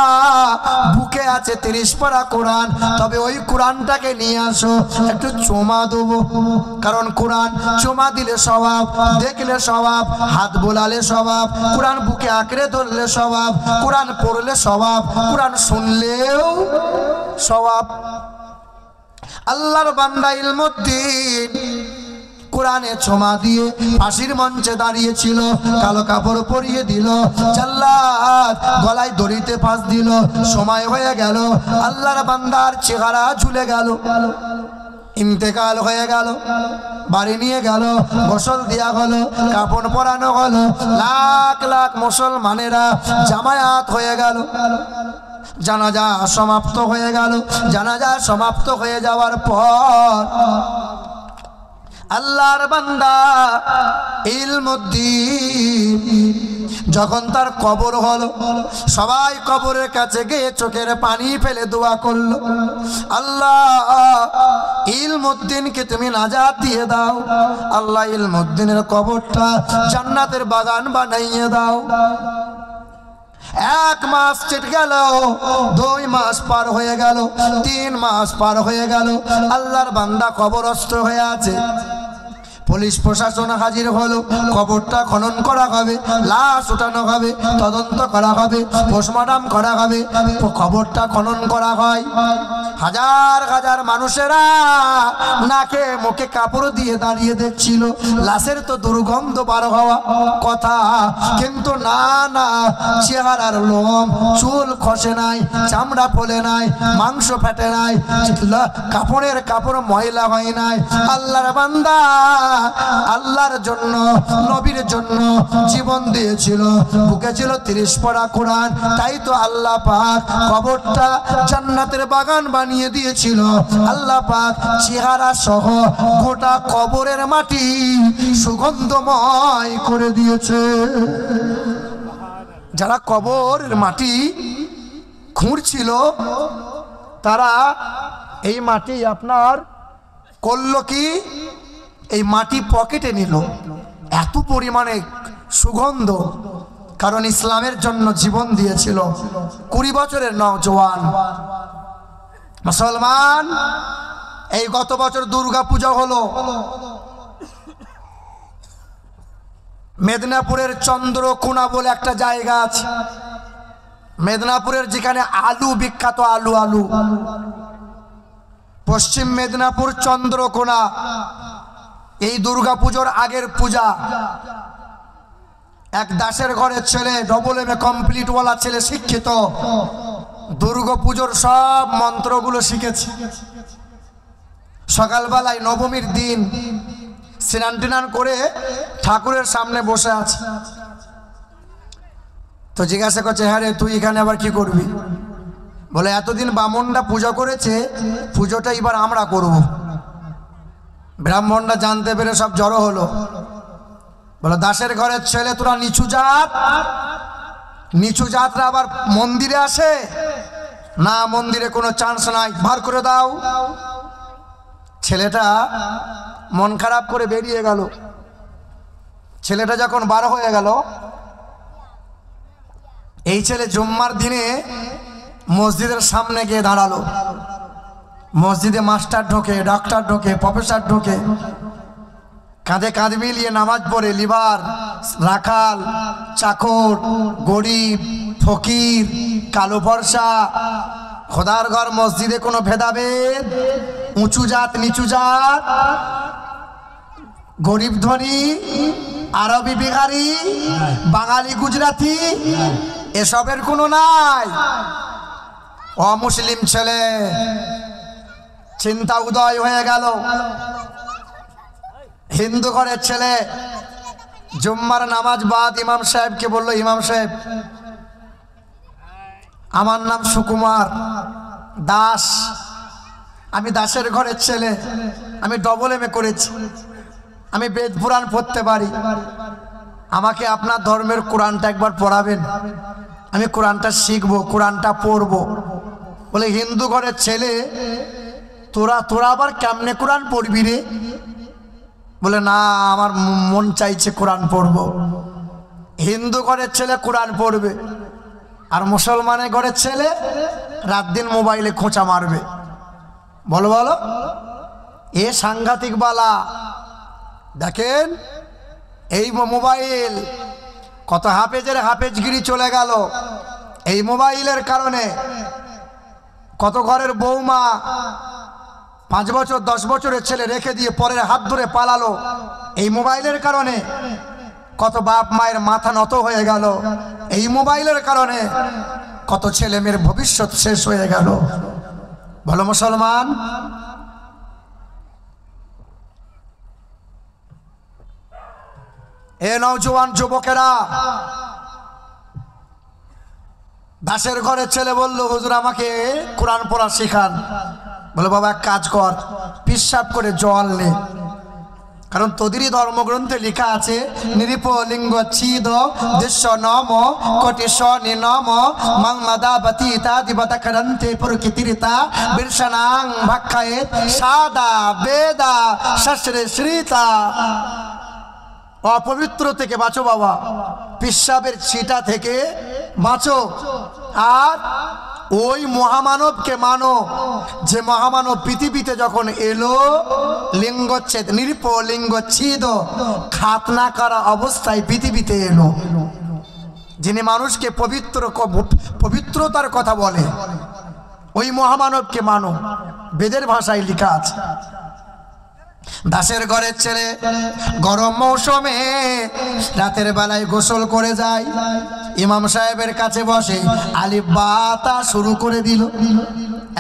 বুকে আছে 30 পারা কোরআন, তবে ওই কোরআনটাকে নিয়ে আসো, একটু চুমা দেবো। কারণ কোরআন চুমা দিলে স্বভাব, দেখলে স্বভাব, হাত বোলালে স্বভাব, কোরআন বুকে আঁকড়ে ধরলে স্বভাব, কোরআন পড়লে স্বভাব, কোরআন শুনলেও স্বভাব। আল্লাহর বান্দা ইলমুদ্দিন কোরআনে ছোমা দিয়ে ফাঁসির মঞ্চে দাঁড়িয়েছিল। কালো কাপড় পরিয়ে দিল, জাল্লাদ গলায় দড়িতে ফাঁস দিল। সময় হয়ে গেল, আল্লাহর বান্দার চেহারা ঝুলে গেল, ইন্তেকাল হয়ে গেল। বাড়ি নিয়ে গেল, গোসল দেয়া হলো, কাপড় পরানো হলো। লাখ লাখ মুসলমানেরা জামায়াত হয়ে গেল। জানাজা সমাপ্ত হয়ে গেল। জানাজা সমাপ্ত হয়ে যাওয়ার পর আল্লাহর বান্দা ইলমুদ্দিন যখন তার কবর হলো, সবাই কবরের কাছে গিয়ে চোখের পানি ফেলে দোয়া করলো, আল্লাহ ইলমুদ্দিনকে তুমি নাজাত দিয়ে দাও, আল্লাহ ইলমুদ্দিনের কবরটা জান্নাতের বাগান বানাইয়ে দাও। 1 মাস কেটে গেল, 2 মাস পার হয়ে গেল, 3 মাস পার হয়ে গেল। আল্লাহর বান্দা কবরস্থ হয়ে আছে। পুলিশ প্রশাসন হাজির হলো। কবরটা খনন করা হবে, লাশ উঠানো হবে, তদন্ত করা হবে, পোস্টমর্টম করা হবে। কবরটা খনন করা হয়। হাজার হাজার মানুষেরা নাকে মুখে কাপড় দিয়ে দাঁড়িয়ে দেখছিল। লাশের তো দুর্গন্ধ বার হওয়া কথা, কিন্তু না না, চেহারার লোম চুল খসে নাই, চামড়া ফোলে নাই, মাংস ফেটে নাই, কাপড়ের কাপড় ময়লা হয় নাই। আল্লাহর বান্দা আল্লাহর জন্য, নবীর জন্য জীবন দিয়েছিল। বুকে ছিল 30 পারা কোরআন। তাই তো আল্লাহ পাক কবরটা জান্নাতের বাগান বানিয়ে দিয়েছিল। আল্লাহ পাক চেহারা সহ গোটা কবরের মাটি সুগন্ধময় করে দিয়েছে। যারা কবরের মাটি খুঁড়ছিল, তারা এই মাটি আপনার করলো কি, এই মাটি পকেটে নিল। এত পরিমাণে সুগন্ধ, কারণ ইসলামের জন্য জীবন দিয়েছিল। 20 বছরের নওজোয়ান মুসলমান। এই গত বছর দুর্গা পূজা হলো। মেদিনীপুরের চন্দ্রকোনা বলে একটা জায়গা আছে। মেদিনীপুরের যেখানে আলু বিখ্যাত, আলু আলু পশ্চিম মেদিনীপুর চন্দ্রকোনা। এই দুর্গা পুজোর আগের পূজা। এক দাসের ঘরের ছেলে, ডবল এমএ কমপ্লিট ওয়ালা ছেলে, শিক্ষিত, দুর্গা পুজোর সব মন্ত্রগুলো শিখেছে। সকালবেলায় নবমীর দিন স্নান টান করে ঠাকুরের সামনে বসে আছে। তো জিজ্ঞাসা করছে, হ্যাঁ রে তুই এখানে আবার কি করবি? বলে এতদিন বামনরা পূজা করেছে, পুজোটা এবার আমরা করব। ব্রাহ্মণরা জানতে পেরে সব জড়ো হলো। বলে দাসের ঘরের ছেলে, তোরা নিচু জাত, নিচু জাতরা আবার মন্দিরে আসে না? মন্দিরে কোনো চান্স নাই, বার করে দাও। ছেলেটা মন খারাপ করে বেরিয়ে গেল। ছেলেটা যখন বার হয়ে গেল, এই ছেলে জুম্মার দিনে মসজিদের সামনে গিয়ে দাঁড়ালো। মসজিদে মাস্টার ঢোকে, ডাক্তার ঢোকে, প্রফেসর ঢোকে, কাঁধে কাঁধ মিলিয়ে নামাজ পড়ে লিবার, রাখাল, চাকর, গরিব, ফকির, কালো ফর্সা, খোদার ঘর মসজিদে কোনো ভেদাভেদ, উঁচু জাত নিচু জাত, গরিব ধনী, আরবি বিহারি, বাঙালি গুজরাটি, এসবের কোনো নাই। অমুসলিম ছেলে চিন্তা উদয় হয়ে গেল। হিন্দু ঘরের ছেলে জুম্মার নামাজ বাদ ইমাম সাহেবকে বলল, ইমাম সাহেব আমার নাম সুকুমার দাস, আমি দাসের ঘরের ছেলে, আমি ডবল এমএ করেছি, আমি বেদ পুরাণ পড়তে পারি, আমাকে আপনার ধর্মের কোরআনটা একবার পড়াবেন, আমি কোরআনটা শিখবো, কোরআনটা পড়বো। বলে হিন্দু ঘরের ছেলে, তোরা আবার কেমনে কোরআন পড়বি রে? বলে না, আমার মন চাইছে কোরআন পড়বো। হিন্দু ঘরের ছেলে কোরআন পড়বে, আর মুসলমানের ঘরের ছেলে রাত দিন মোবাইলে খোঁচা মারবে। বলো বলো, এ সাংঘাতিক বালা। দেখেন এই মোবাইল, কত হাফেজের হাফেজগিরি চলে গেল এই মোবাইলের কারণে। কত ঘরের বৌমা 5 বছর 10 বছরের ছেলে রেখে দিয়ে পরের হাত ধরে পালালো এই মোবাইলের কারণে। কত বাপ মায়ের মাথা নত হয়ে গেল এই মোবাইলের কারণে। কত ছেলে মেয়ের ভবিষ্যৎ শেষ হয়ে গেল। বলো মুসলমান, এ নওজোয়ান যুবকেরা, দাসের ঘরের ছেলে বলল, হুজুর আমাকে কোরআন পড়া শেখান। বলে বাবা এক কাজ কর, পিশাব করে জল নে, কারণ তোদেরই ধর্মগ্রন্থে লেখা আছে নিরিপ লিঙ্গ ছিদ দৃশ্য নম কোটি শনি নম মং মাদা বতিতা দিবতা করন্তে প্রকৃতিরিতা বিরশনাং ভাক্ষায়ে সাদা বেদা শস্ত্রে শ্রীতা। অপবিত্র থেকে বাঁচো বাবা, পিশাবের ছিটা থেকে বাঁচো, আর ওই মহামানবকে মানো যে মহামানব পৃথিবীতে যখন এলো লিঙ্গচ্ছেদ নিরীপ লিঙ্গচ্ছেদ খাতনা করা অবস্থায় পৃথিবীতে এলো, যিনি মানুষকে পবিত্রতার কথা বলে, ওই মহামানবকে মানো। বেদের ভাষায় লেখা আছে। দাসের ঘরের ছেলে গরম মৌসুমে রাতের বেলায় গোসল করে যায়, ইমাম সাহেবের কাছে বসে আলিফ বা তা শুরু করে দিল।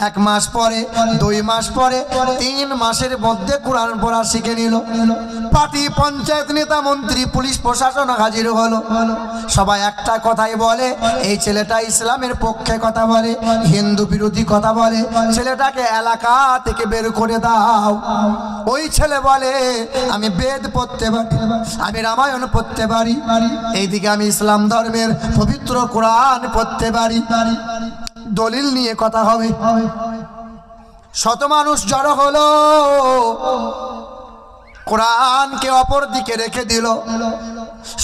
1 মাস পরে, 2 মাস পরে, 3 মাসের মধ্যে কোরআন পড়া শিখে নিল। পার্টি, পঞ্চায়েত নেতা, মন্ত্রী, পুলিশ প্রশাসন হাজির হলো। সবাই একটা কথাই বলে, এই ছেলেটা ইসলামের পক্ষে কথা বলে, হিন্দু বিরোধী কথা বলে, ছেলেটাকে এলাকা থেকে বের করে দাও। ওই ছেলে বলে আমি বেদ পড়তে পারি, আমি রামায়ণ পড়তে পারি, এইদিকে আমি ইসলাম ধর্মের পবিত্র কোরআন পড়তে পারি। দলিল নিয়ে কথা হবে। শত মানুষ জড়ো হলো, কোরআনকে অপর দিকে রেখে দিল।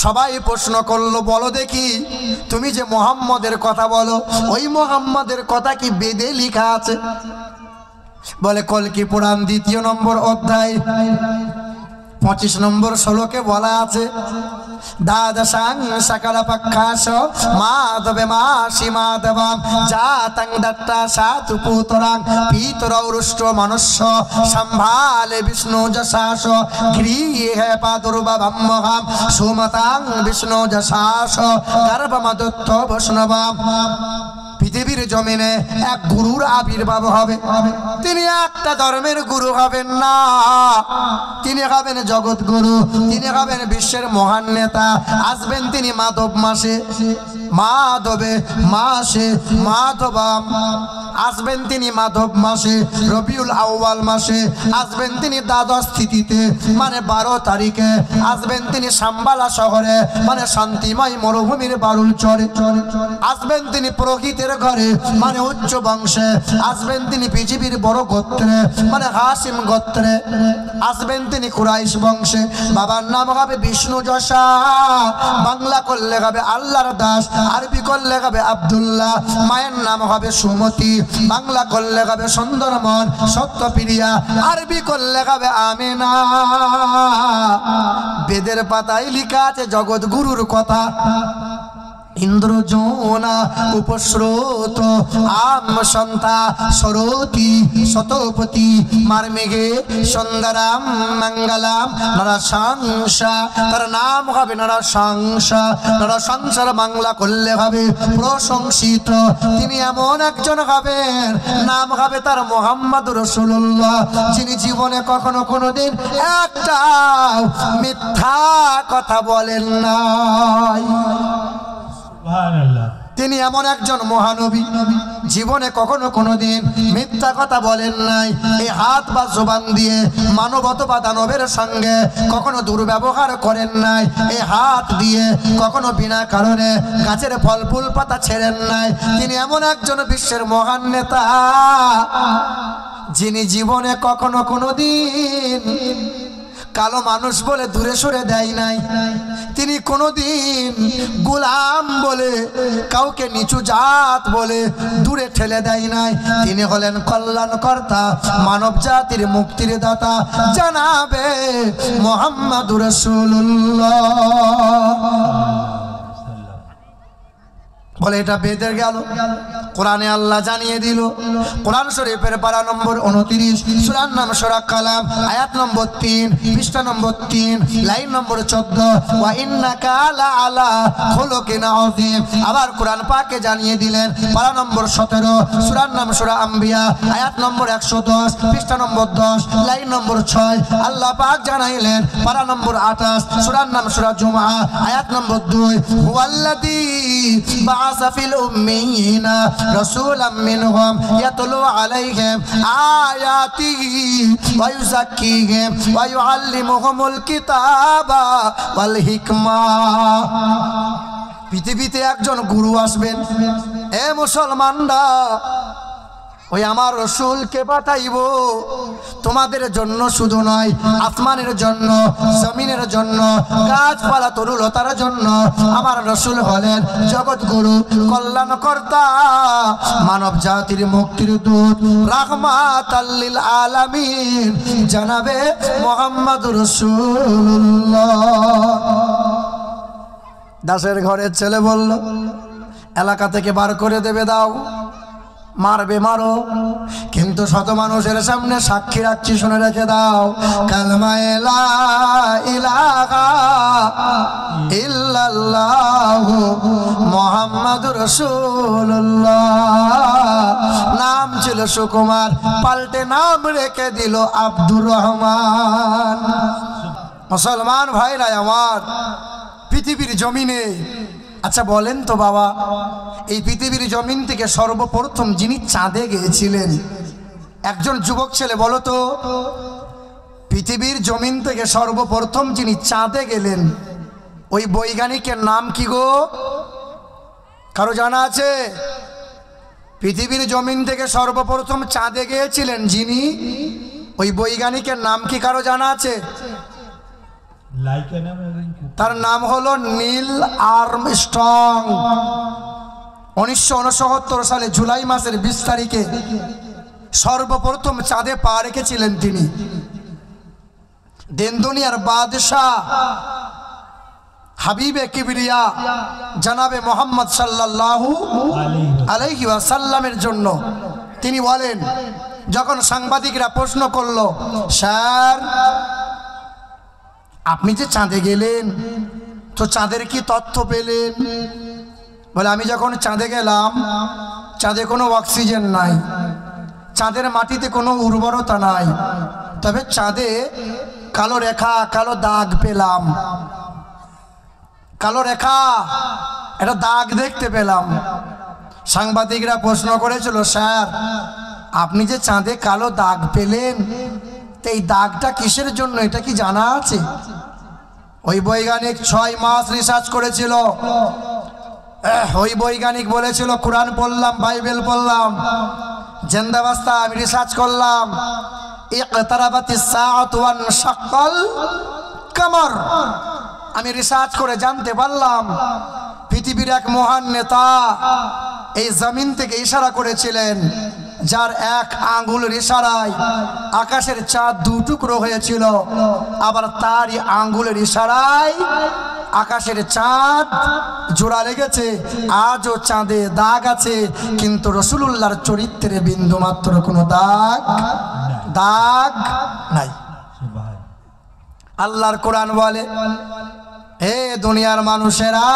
সবাই প্রশ্ন করলো, বলো দেখি তুমি যে মুহাম্মদের কথা বলো, ওই মুহাম্মদের কথা কি বেদে লেখা আছে? বলে কলকি পুরাণ 2 নম্বর অধ্যায় 25 নম্বর শ্লোকে বলা আছে, দ্বাদশাং সকল পক্ষাস মাধবে মাসি মাধবাম জাতং দত্তা সাতু পুতরাং পিতরৌরুষ্ট মনুষ্য সম্ভালে বিষ্ণু যশাস গৃহে পাদুর্বভম্মহাম সুমতাং বিষ্ণু যশাস গর্ভমদত্ত বৈষ্ণবাম। পৃথিবীর জমিনে এক গুরুর আবির্ভাব হবে। তিনি একটা ধর্মের গুরু হবেন না, তিনি হবেন জগৎ গুরু, তিনি হবেন বিশ্বের মহান নেতা। আসবেন তিনি মাধব মাসে, মাধবে মাসে মাধবাম। আসবেন তিনি মাধব মাসে, রবিউল আউয়াল মাসে। আসবেন তিনি দ্বাদশ তিথিতে মানে 12 তারিখে। আসবেন তিনি সাম্বালা শহরে মানে শান্তিময় মরুভূমির বারুল চরে। আসবেন তিনি পুরোহিতের ঘরে মানে উচ্চ বংশে। আসবেন তিনি পৃথিবীর বড় গোত্রে মানে হাসিম গোত্রে। আসবেন তিনি কুরাইশ বংশে। বাবার নাম হবে বিষ্ণু যশা, বাংলা করলে হবে আল্লাহর দাস, আরবি করলে হবে আব্দুল্লাহ। মায়ের নাম হবে সুমতি, বাংলা করলে হবে সুন্দরমন সত্যপ্রিয়া, আরবি করলে হবে আমিনা। বেদের পাতায় লেখা আছে জগৎ গুরুর কথা। ইন্দ্রজোনা উপস্রোত আম সন্তা সরতি শতপতি মারমেঘে সুন্দরাম মঙ্গলাম নরসংসা। তার নাম হবে নরসংসা। নরসংসার বাংলা করলে হবে প্রশংসিত। তিনি এমন একজন হবেন, নাম হবে তার মুহাম্মদ রাসূলুল্লাহ, যিনি জীবনে কখনো কোনোদিন একটা মিথ্যা কথা বলেন নাই। তিনি এমন একজন মহানবী, জীবনে কখনো কোনোদিন মিথ্যা কথা বলেন নাই। এই হাত বা জবান দিয়ে মানব অথবা দানবের সঙ্গে কখনো দুর্ব্যবহার করেন নাই। এই হাত দিয়ে কখনো বিনা কারণে গাছের ফল ফুল পাতা ছেড়েন নাই। তিনি এমন একজন বিশ্বের মহান নেতা, যিনি জীবনে কখনো কোনোদিন কালো মানুষ বলে দূরে সরে দেয় নাই। তিনি কোনোদিন গোলাম বলে কাউকে নিচু জাত বলে দূরে ঠেলে দেয় নাই। তিনি হলেন কল্যাণকর্তা, মানব জাতির মুক্তির দাতা, জানাবে মুহাম্মাদুর রাসূলুল্লাহ। বলে এটা বেদের গেল, কোরআনে আল্লাহ জানিয়ে দিল। কোরআন শরীফের পারা নম্বর 29, সূরার নাম সূরা কালাম, আয়াত নম্বর 3, পৃষ্ঠা নম্বর 3, লাইন নম্বর 14। ওয়া ইন্নাকা লা আলা খুলুকিন আযীম। আবার কোরআন পাকে জানিয়ে দিলেন পারা নম্বর 17, সূরার নাম সূরা আম্বিয়া, আয়াত নম্বর 110, পৃষ্ঠা নম্বর 10, লাইন নম্বর 6। আল্লাহ পাক জানাইলেন পারা নম্বর 28, সূরার নাম সূরা জুমআ, আয়াত নম্বর 2। হুয়াল্লাযী বা'আসা ফিল উম্মিয়িনা রাসূলাম মিনহুম ইয়াতলু আলাইহিম আয়াতিহি ওয়া ইউযাক্কিহিম ওয়া ইউআল্লিমুহুমুল কিতাবা ওয়াল হিকমা। পৃথিবীতে একজন গুরু আসবেন। এ মুসলমানরা, ওই আমার রসুলকে পাঠাইব তোমাদের জন্য, শুধু নয় আসমানের জন্য, জমিনের জন্য, গাছপালা তরুলতার জন্য। আমার রসুল হলেন জগৎ গুরু, কল্যাণকর্তা, মানব জাতির মুক্তির দূত, রাহমাতাল লিল আলামিন, জানাবে মুহাম্মদুর রাসূলুল্লাহ। দাসের ঘরের ছেলে বলল, এলাকা থেকে বার করে দেবে, দাও, মারবে মারো, কিন্তু শত মানুষের সামনে সাক্ষী রাখছি, শুনে রেখে দাও, কালমা লা ইলাহা ইল্লাল্লাহু মুহাম্মাদুর রাসূলুল্লাহ। নাম ছিল সুকুমার, পাল্টে নাম রেখে দিল আব্দুর রহমান। মুসলমান ভাইরা আমার, পৃথিবীর জমিনে, আচ্ছা বলেন তো বাবা, এই পৃথিবীর জমিন থেকে সর্বপ্রথম যিনি চাঁদে গিয়েছিলেন, একজন যুবক ছেলে বলো তো, পৃথিবীর জমিন থেকে সর্বপ্রথম যিনি চাঁদে গেলেন ওই বৈজ্ঞানিকের নাম কি গো? কারো জানা আছে? পৃথিবীর জমিন থেকে সর্বপ্রথম চাঁদে গিয়েছিলেন যিনি, ওই বৈজ্ঞানিকের নাম কি কারো জানা আছে? তার নাম হলো নীল আর্মস্ট্রং। 1969 সালে জুলাই মাসের 20 তারিখে সর্বপ্রথম চাঁদে পা রেখেছিলেন তিনি। দেন দুনিয়ার বাদশাহ হাবিবে কিবরিয়া জানাবে মোহাম্মদ সাল্লাল্লাহু আলাইহি ওয়াসাল্লামের জন্য তিনি বলেন, যখন সাংবাদিকরা প্রশ্ন করলো, স্যার আপনি যে চাঁদে গেলেন, তো চাঁদের কি তথ্য পেলেন? বলে, আমি যখন চাঁদে গেলাম, চাঁদে কোনো অক্সিজেন নাই, চাঁদের মাটিতে কোনো উর্বরতা নাই, তবে চাঁদে কালো রেখা, কালো দাগ পেলাম, কালো রেখা, একটা দাগ দেখতে পেলাম। সাংবাদিকরা প্রশ্ন করেছিল, স্যার আপনি যে চাঁদে কালো দাগ পেলেন, তো এই দাগটা কিসের জন্য, এটা কি জানা আছে? ওই বৈজ্ঞানিক 6 মাস রিসার্চ করেছিল। ওই বৈজ্ঞানিক বলেছিল, কোরআন পড়লাম, বাইবেল পড়লাম, জিন্দাবাস্তা আমি রিসার্চ করলাম, ইকতারাবাতিস সাআতু ওয়ান শাক্কাল কামার। আমি রিসার্চ করে জানতে পারলাম পৃথিবীর এক মহান নেতা এই জমিন থেকে ইশারা করেছিলেন, যার এক আঙ্গুলের ইশারায় আকাশের চাঁদ 2 টুকরো হয়েছিল, আবার তারই আঙ্গুলের ইশারায় আকাশের চাঁদ জোড়া লেগেছে। আজও চাঁদে দাগ আছে, কিন্তু রাসূলুল্লাহর চরিত্রে বিন্দু মাত্র কোনো দাগ নাই। আল্লাহর কোরআন বলে, হে দুনিয়ার মানুষেরা,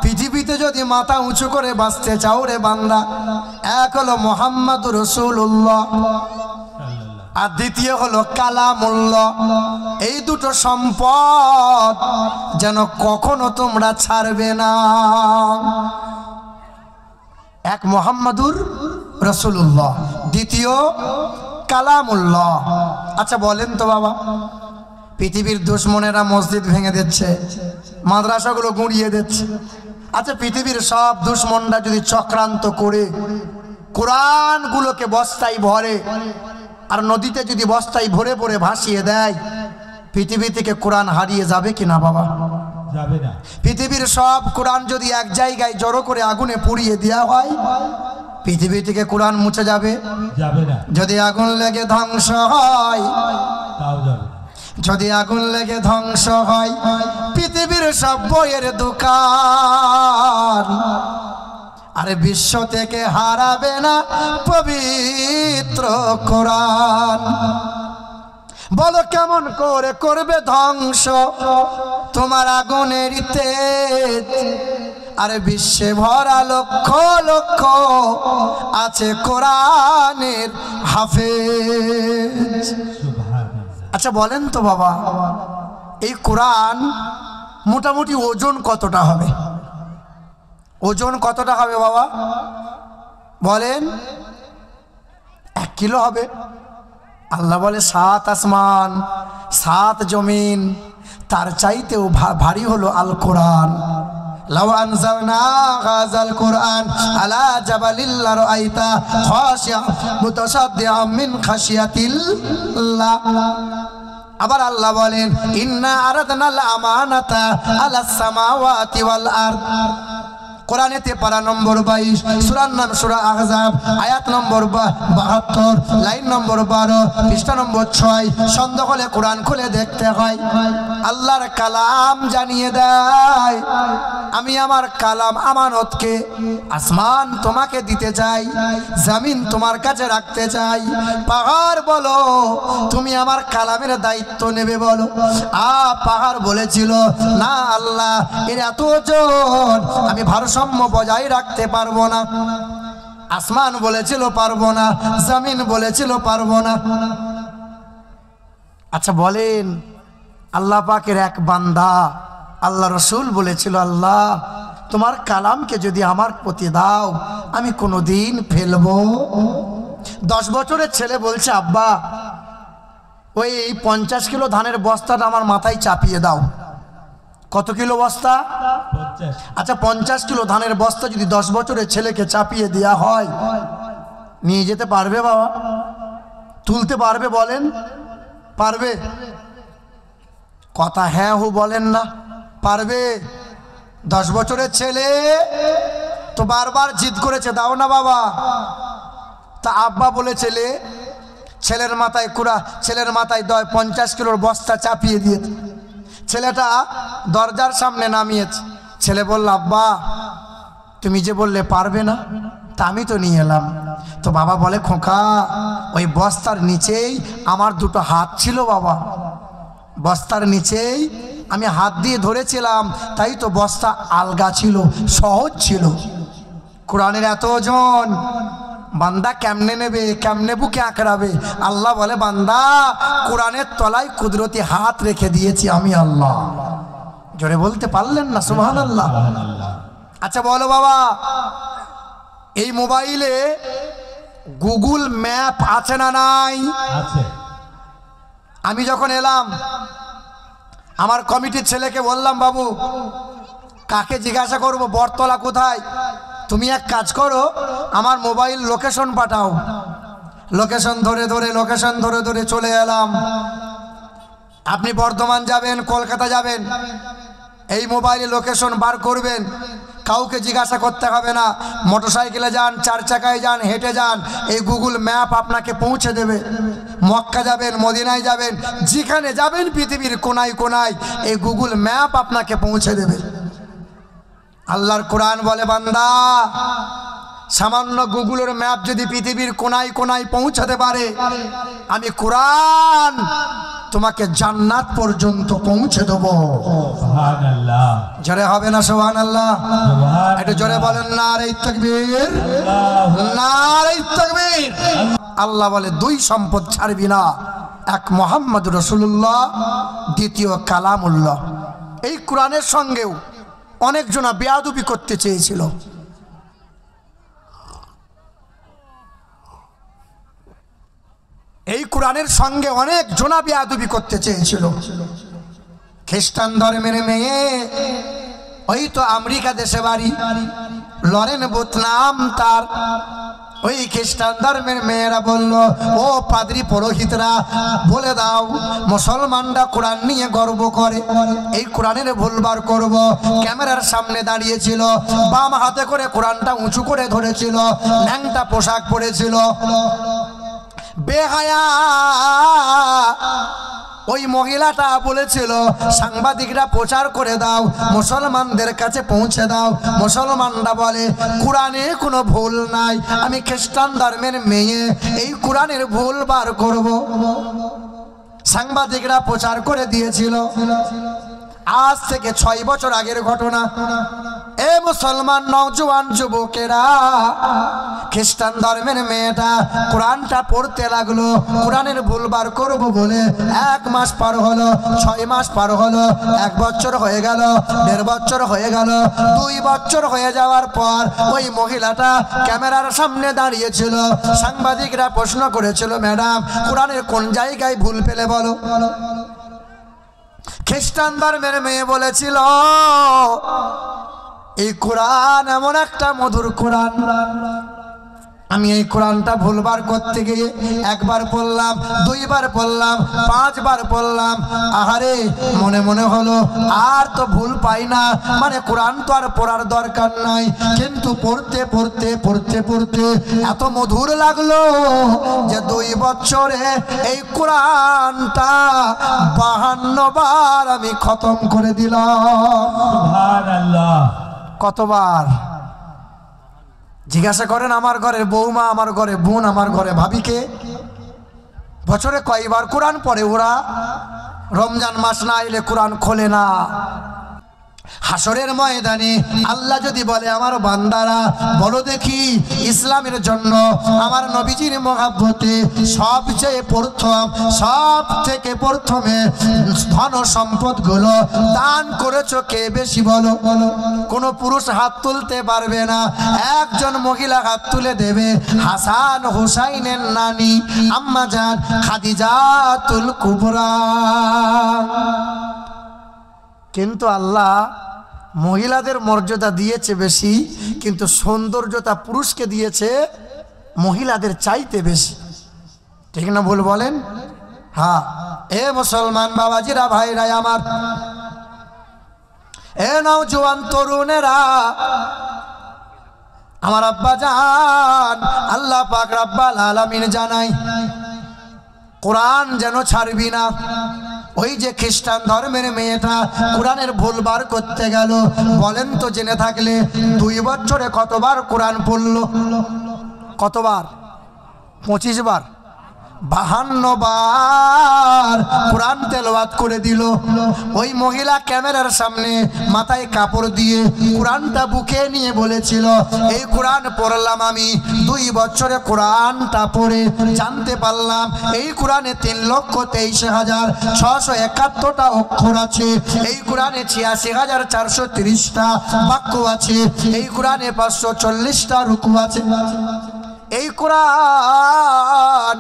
পৃথিবীতে যদি মাথা উঁচু করে বাঁচতে চাও রে বান্দা, এক হলো মুহাম্মাদুর রাসূলুল্লাহ, আর দ্বিতীয় হলো কালামুল্লাহ। এই দুটো সম্পদ যেন কখনো তোমরা ছাড়বে না। এক মুহাম্মাদুর রাসূলুল্লাহ, দ্বিতীয় কালামুল্লাহ। আচ্ছা বলেন তো বাবা, পৃথিবীর দুশ্মনেরা মসজিদ ভেঙে দিচ্ছে, মাদ্রাসাগুলো গুঁড়িয়ে দিচ্ছে। আচ্ছা পৃথিবীর সব দুশ্মনরা যদি চক্রান্ত করে কোরআনগুলোকে বস্তায় ভরে আর নদীতে যদি বস্তায় ভরে ভরে ভাসিয়ে দেয়, পৃথিবী থেকে কোরআন হারিয়ে যাবে কিনা বাবা? যাবে না। পৃথিবীর সব কোরআন যদি এক জায়গায় জড়ো করে আগুনে পুড়িয়ে দেওয়া হয়, পৃথিবী থেকে কোরআন মুছে যাবে? যাবে না। যদি আগুন লেগে ধ্বংস হয়, তাও যাবে। যদি আগুন লেগে ধ্বংস হয় পৃথিবীর সব বইয়ের দোকান, আরে বিশ্ব থেকে হারাবে না পবিত্র কোরআন। বলো কেমন করে করবে ধ্বংস তোমার আগুনের তেজ? আরে বিশ্বে ভরা লক্ষ লক্ষ আছে কোরআনের হাফেজ। আচ্ছা বলেন তো বাবা, এই কোরআন মোটামুটি ওজন কতটা হবে? ওজন কতটা হবে বাবা বলেন? 1 কিলো হবে? আল্লাহ বলে 7 আসমান 7 জমিন, তার চাইতেও ভারী হলো আল কোরআন। লাউ আনজালনা হাযাল কুরআন আলা জাবালিল লারাআইতা খাশিআ মুতাসাদ্দিআম মিন খাশিয়াতিল্লাহ। আবার আল্লাহ বলেন, ইন্না আরাদনাল আমানাতা আলাস সামাওয়াতি ওয়াল আরদ। কোরআনেতে পারা নম্বর 22, সূরার নাম সূরা আহজাব, আয়াত নম্বর 72, লাইন নম্বর 12, পৃষ্ঠা নম্বর 6। সন্দেহ হলে কোরআন খুলে দেখতে হয়। আল্লাহর কালাম জানিয়ে দেয়, আমি আমার কালাম আমানতকে আসমান তোমাকে দিতে চাই, জমিন তোমার কাছে রাখতে চাই। পাহাড় বলো তুমি আমার কালামের দায়িত্ব নেবে বলো। পাহাড় বলেছিল, না আল্লাহ এর এত ওজন, আমি ভারসাম্য বজায় রাখতে পারবো না। আসমান বলেছিল পারবো না, জমিন বলেছিল পারবো না। আচ্ছা বলেন, আল্লাহ পাকের এক বান্দা আল্লাহ রসুল বলেছিল, আল্লাহ তোমার কালামকে যদি আমার প্রতি দাও আমি কোনোদিন ফেলবো? 10 বছরের ছেলে বলছে, আব্বা ওই 50 কিলো ধানের বস্তাটা আমার মাথায় চাপিয়ে দাও। কত কিলো বস্তা? 50। আচ্ছা 50 কিলো ধানের বস্তা যদি 10 বছরের ছেলেকে চাপিয়ে দেওয়া হয়, নিয়ে যেতে পারবে বাবা? তুলতে পারবে বলেন? পারবে? কথা হ্যাঁ হু বলেন না, পারবে? 10 বছরের ছেলে তো বারবার জিদ করেছে, দাও না বাবা। তা আব্বা বলে ছেলের মাথায় ছেলের মাথায় 50 কিলোর বস্তা চাপিয়ে দিয়েছে। ছেলেটা দরজার সামনে নামিয়েছে। ছেলে বলল, আব্বা তুমি যে বললে পারবে না, তা আমি তো নিয়ে এলাম। তো বাবা বলে, খোকা ওই বস্তার নিচেই আমার 2টো হাত ছিল বাবা, বস্তার নিচেই আমি হাত দিয়ে ধরেছিলাম, তাই তো বস্তা আলগা ছিল, সহজ ছিল। কোরআনের এত ওজন, বান্দা কেমনে নেবে, কেমনে বুকে আঁকড়াবে? আল্লাহ বলে, বান্দা কোরআনের তলায় কুদরতি হাত রেখে দিয়েছি আমি আল্লাহ। জোরে বলতে পারলেন না সুবহানাল্লাহ? আচ্ছা বলো বাবা, এই মোবাইলে গুগল ম্যাপ আছে না নাই? আছে। আমি যখন এলাম আমার কমিটির ছেলেকে বললাম, বাবু কাকে জিজ্ঞাসা করব বটতলা কোথায়? তুমি এক কাজ করো, আমার মোবাইল লোকেশন পাঠাও। লোকেশন ধরে ধরে চলে এলাম। আপনি বর্ধমান যাবেন, কলকাতা যাবেন, এই মোবাইলে লোকেশন বার করবেন, কাউকে জিজ্ঞাসা করতে হবে না। মোটরসাইকেলে যান, চার চাকায় যান, হেঁটে যান, এই গুগল ম্যাপ আপনাকে পৌঁছে দেবে। মক্কা যাবেন, মদিনায় যাবেন, যেখানে যাবেন পৃথিবীর কোনায় কোনায় এই গুগল ম্যাপ আপনাকে পৌঁছে দেবে। আল্লাহর কোরআন বলে, বান্দা সামান্য গুগলের ম্যাপ যদি পৃথিবীর কোনায় কোনায় পৌঁছাতে পারে, আমি কোরআন তোমাকে জান্নাত পর্যন্ত পৌঁছে দেবো। সুবহানাল্লাহ। জোরে হবে না সুবহানাল্লাহ? একটু জোরে বলেন নারে তাকবীর, নারে তাকবীর। আল্লাহ বলে, দুই সম্পদ ছাড়বি না, এক মুহাম্মদ রাসূলুল্লাহ, দ্বিতীয় কালামুল্লাহ। এই কোরআনের সঙ্গেও অনেকজনা বেয়াদবি করতে চেয়েছিল। এই কোরআনের সঙ্গে অনেক জনা বেয়াদবি করতে চেয়েছিল। খ্রিস্টান ধর্মের মেয়ে, ওই তো আমেরিকা দেশে বাড়ি, লরেন বুথ নাম তার। ওই খ্রিস্টান ধর্মের মেয়েরা বলল, ও পাদ্রী পুরোহিতরা বলে দাও, মুসলমানরা কোরআন নিয়ে গর্ব করে, এই কোরআনের ভুলবার করব। ক্যামেরার সামনে দাঁড়িয়েছিল, বাম হাতে করে কোরআনটা উঁচু করে ধরেছিল, ন্যাংটা পোশাক পরেছিল, বেহায়া। ওই মহিলাটা বলেছিল, সাংবাদিকরা প্রচার করে দাও, মুসলমানদের কাছে পৌঁছে দাও। মুসলমানরা বলে, কোরআনে কোনো ভুল নাই, আমি খ্রিস্টান ধর্মের মেয়ে, এই কোরআনের ভুল বার করব। সাংবাদিকরা প্রচার করে দিয়েছিল। আজ থেকে 6 বছর আগের ঘটনা। এ মুসলমান নওজোয়ান যুবকেরা, খ্রিস্টান ধর্মের মেয়েটা কোরআনটা পড়তে লাগলো, কোরআনের ভুল বার করবো বলে। 1 মাস পার হলো, 6 মাস পার হলো, 1 বছর হয়ে গেল, 1.5 বছর হয়ে গেল, 2 বছর হয়ে যাওয়ার পর ওই মহিলাটা ক্যামেরার সামনে দাঁড়িয়েছিল। সাংবাদিকরা প্রশ্ন করেছিল, ম্যাডাম কোরআনের কোন জায়গায় ভুল পেলে বলো। খ্রিস্টান ধর্মের মেয়ে বলেছিল, এই কোরআন এমন একটা মধুর কোরআন, আমি এই কোরআনটা ভুলবার করতে গিয়ে 1 বার পড়লাম, 2 বার পড়লাম, 5 বার পড়লাম, আহারে মনে মনে হলো আর তো ভুল পাই না, মানে কোরআন তো আর পড়ার দরকার নাই। কিন্তু পড়তে পড়তে পড়তে পড়তে এত মধুর লাগলো যে 2 বছরে এই কোরআনটা 52 বার আমি খতম করে দিলাম। সুবহানাল্লাহ। কতবার? জিজ্ঞাসা করেন আমার ঘরের বৌমা, আমার ঘরে বোন, আমার ঘরে ভাবিকে বছরে কয়বার কোরআন পড়ে ওরা? রমজান মাস না এলে কোরআন খোলে না। হাসরের ময়দানে আল্লাহ যদি বলে, আমার বান্দারা বলো দেখি, ইসলামের জন্য আমার নবীজির মহব্বতে সবচেয়ে প্রথম, সব থেকে প্রথমে ধন সম্পদ গুলো দান করেছো কে বেশি বলো? কোনো পুরুষ হাত তুলতে পারবে না, একজন মহিলা হাত তুলে দেবে, হাসান হুসাইনের নানি আম্মা জান খাদিজাতুল কুবরা। কিন্তু আল্লাহ মহিলাদের মর্যাদা দিয়েছে বেশি, কিন্তু সৌন্দর্যতা পুরুষকে দিয়েছে মহিলাদের চাইতে বেশি। ঠিক না ভুল বলেন? হ্যাঁ। এ মুসলমান বাবাজিরা, ভাইরা আমার, এ নওজোয়ান তরুণেরা, আমার আব্বা জান আল্লাহ পাক রব্বুল আলামিন জানাই, কোরআন যেন ছাড়বি না। ওই যে খ্রিস্টান ধর্মের মেয়েটা কোরআনের ভুল বার করতে গেল, বলেন তো জেনে থাকলে 2 বছরে কতবার কোরআন পড়লো? কতবার? 25 বার। 52 বার কোরআন তেলাওয়াত করে দিল। ওই মহিলা ক্যামেরার সামনে মাথায় কাপড় দিয়ে কোরআনটা বুকে নিয়ে বলেছিল, এই কোরআন পড়লাম আমি 2 বছরে কোরআনটা পড়ে জানতে পারলাম এই কোরআনে 3,23,671টা অক্ষর আছে, এই কোরআনে 86,430টা বাক্য আছে, এই কোরআনে 540টা রুকু আছে, এই কোরআন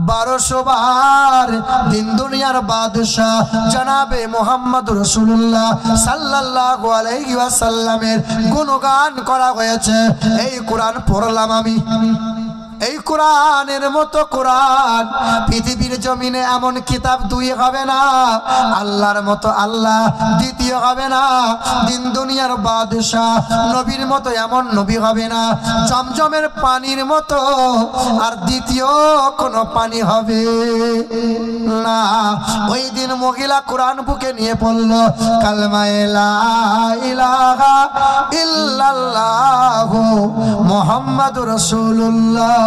1200 বার দিন দুনিয়ার বাদশাহ জনাবে মোহাম্মদ রাসূলুল্লাহ সাল্লাল্লাহু আলাইহি ওয়াসাল্লামের গুণগান করা হয়েছে। এই কোরআন পড়লাম আমি। এই কোরআনের মতো কোরআন পৃথিবীর জমিনে এমন কিতাব 2 হবে না, আল্লাহর মতো আল্লাহ দ্বিতীয় হবে না, দিন দুনিয়ার বাদশাহ নবীর মতো এমন নবী হবে না, জমজমের পানির মতো আর দ্বিতীয় কোনো পানি হবে না। ওই দিন মহিলা কোরআন বুকে নিয়ে পড়ল কালেমা লা ইলাহা ইল্লাল্লাহু মুহাম্মাদুর রাসূলুল্লাহ।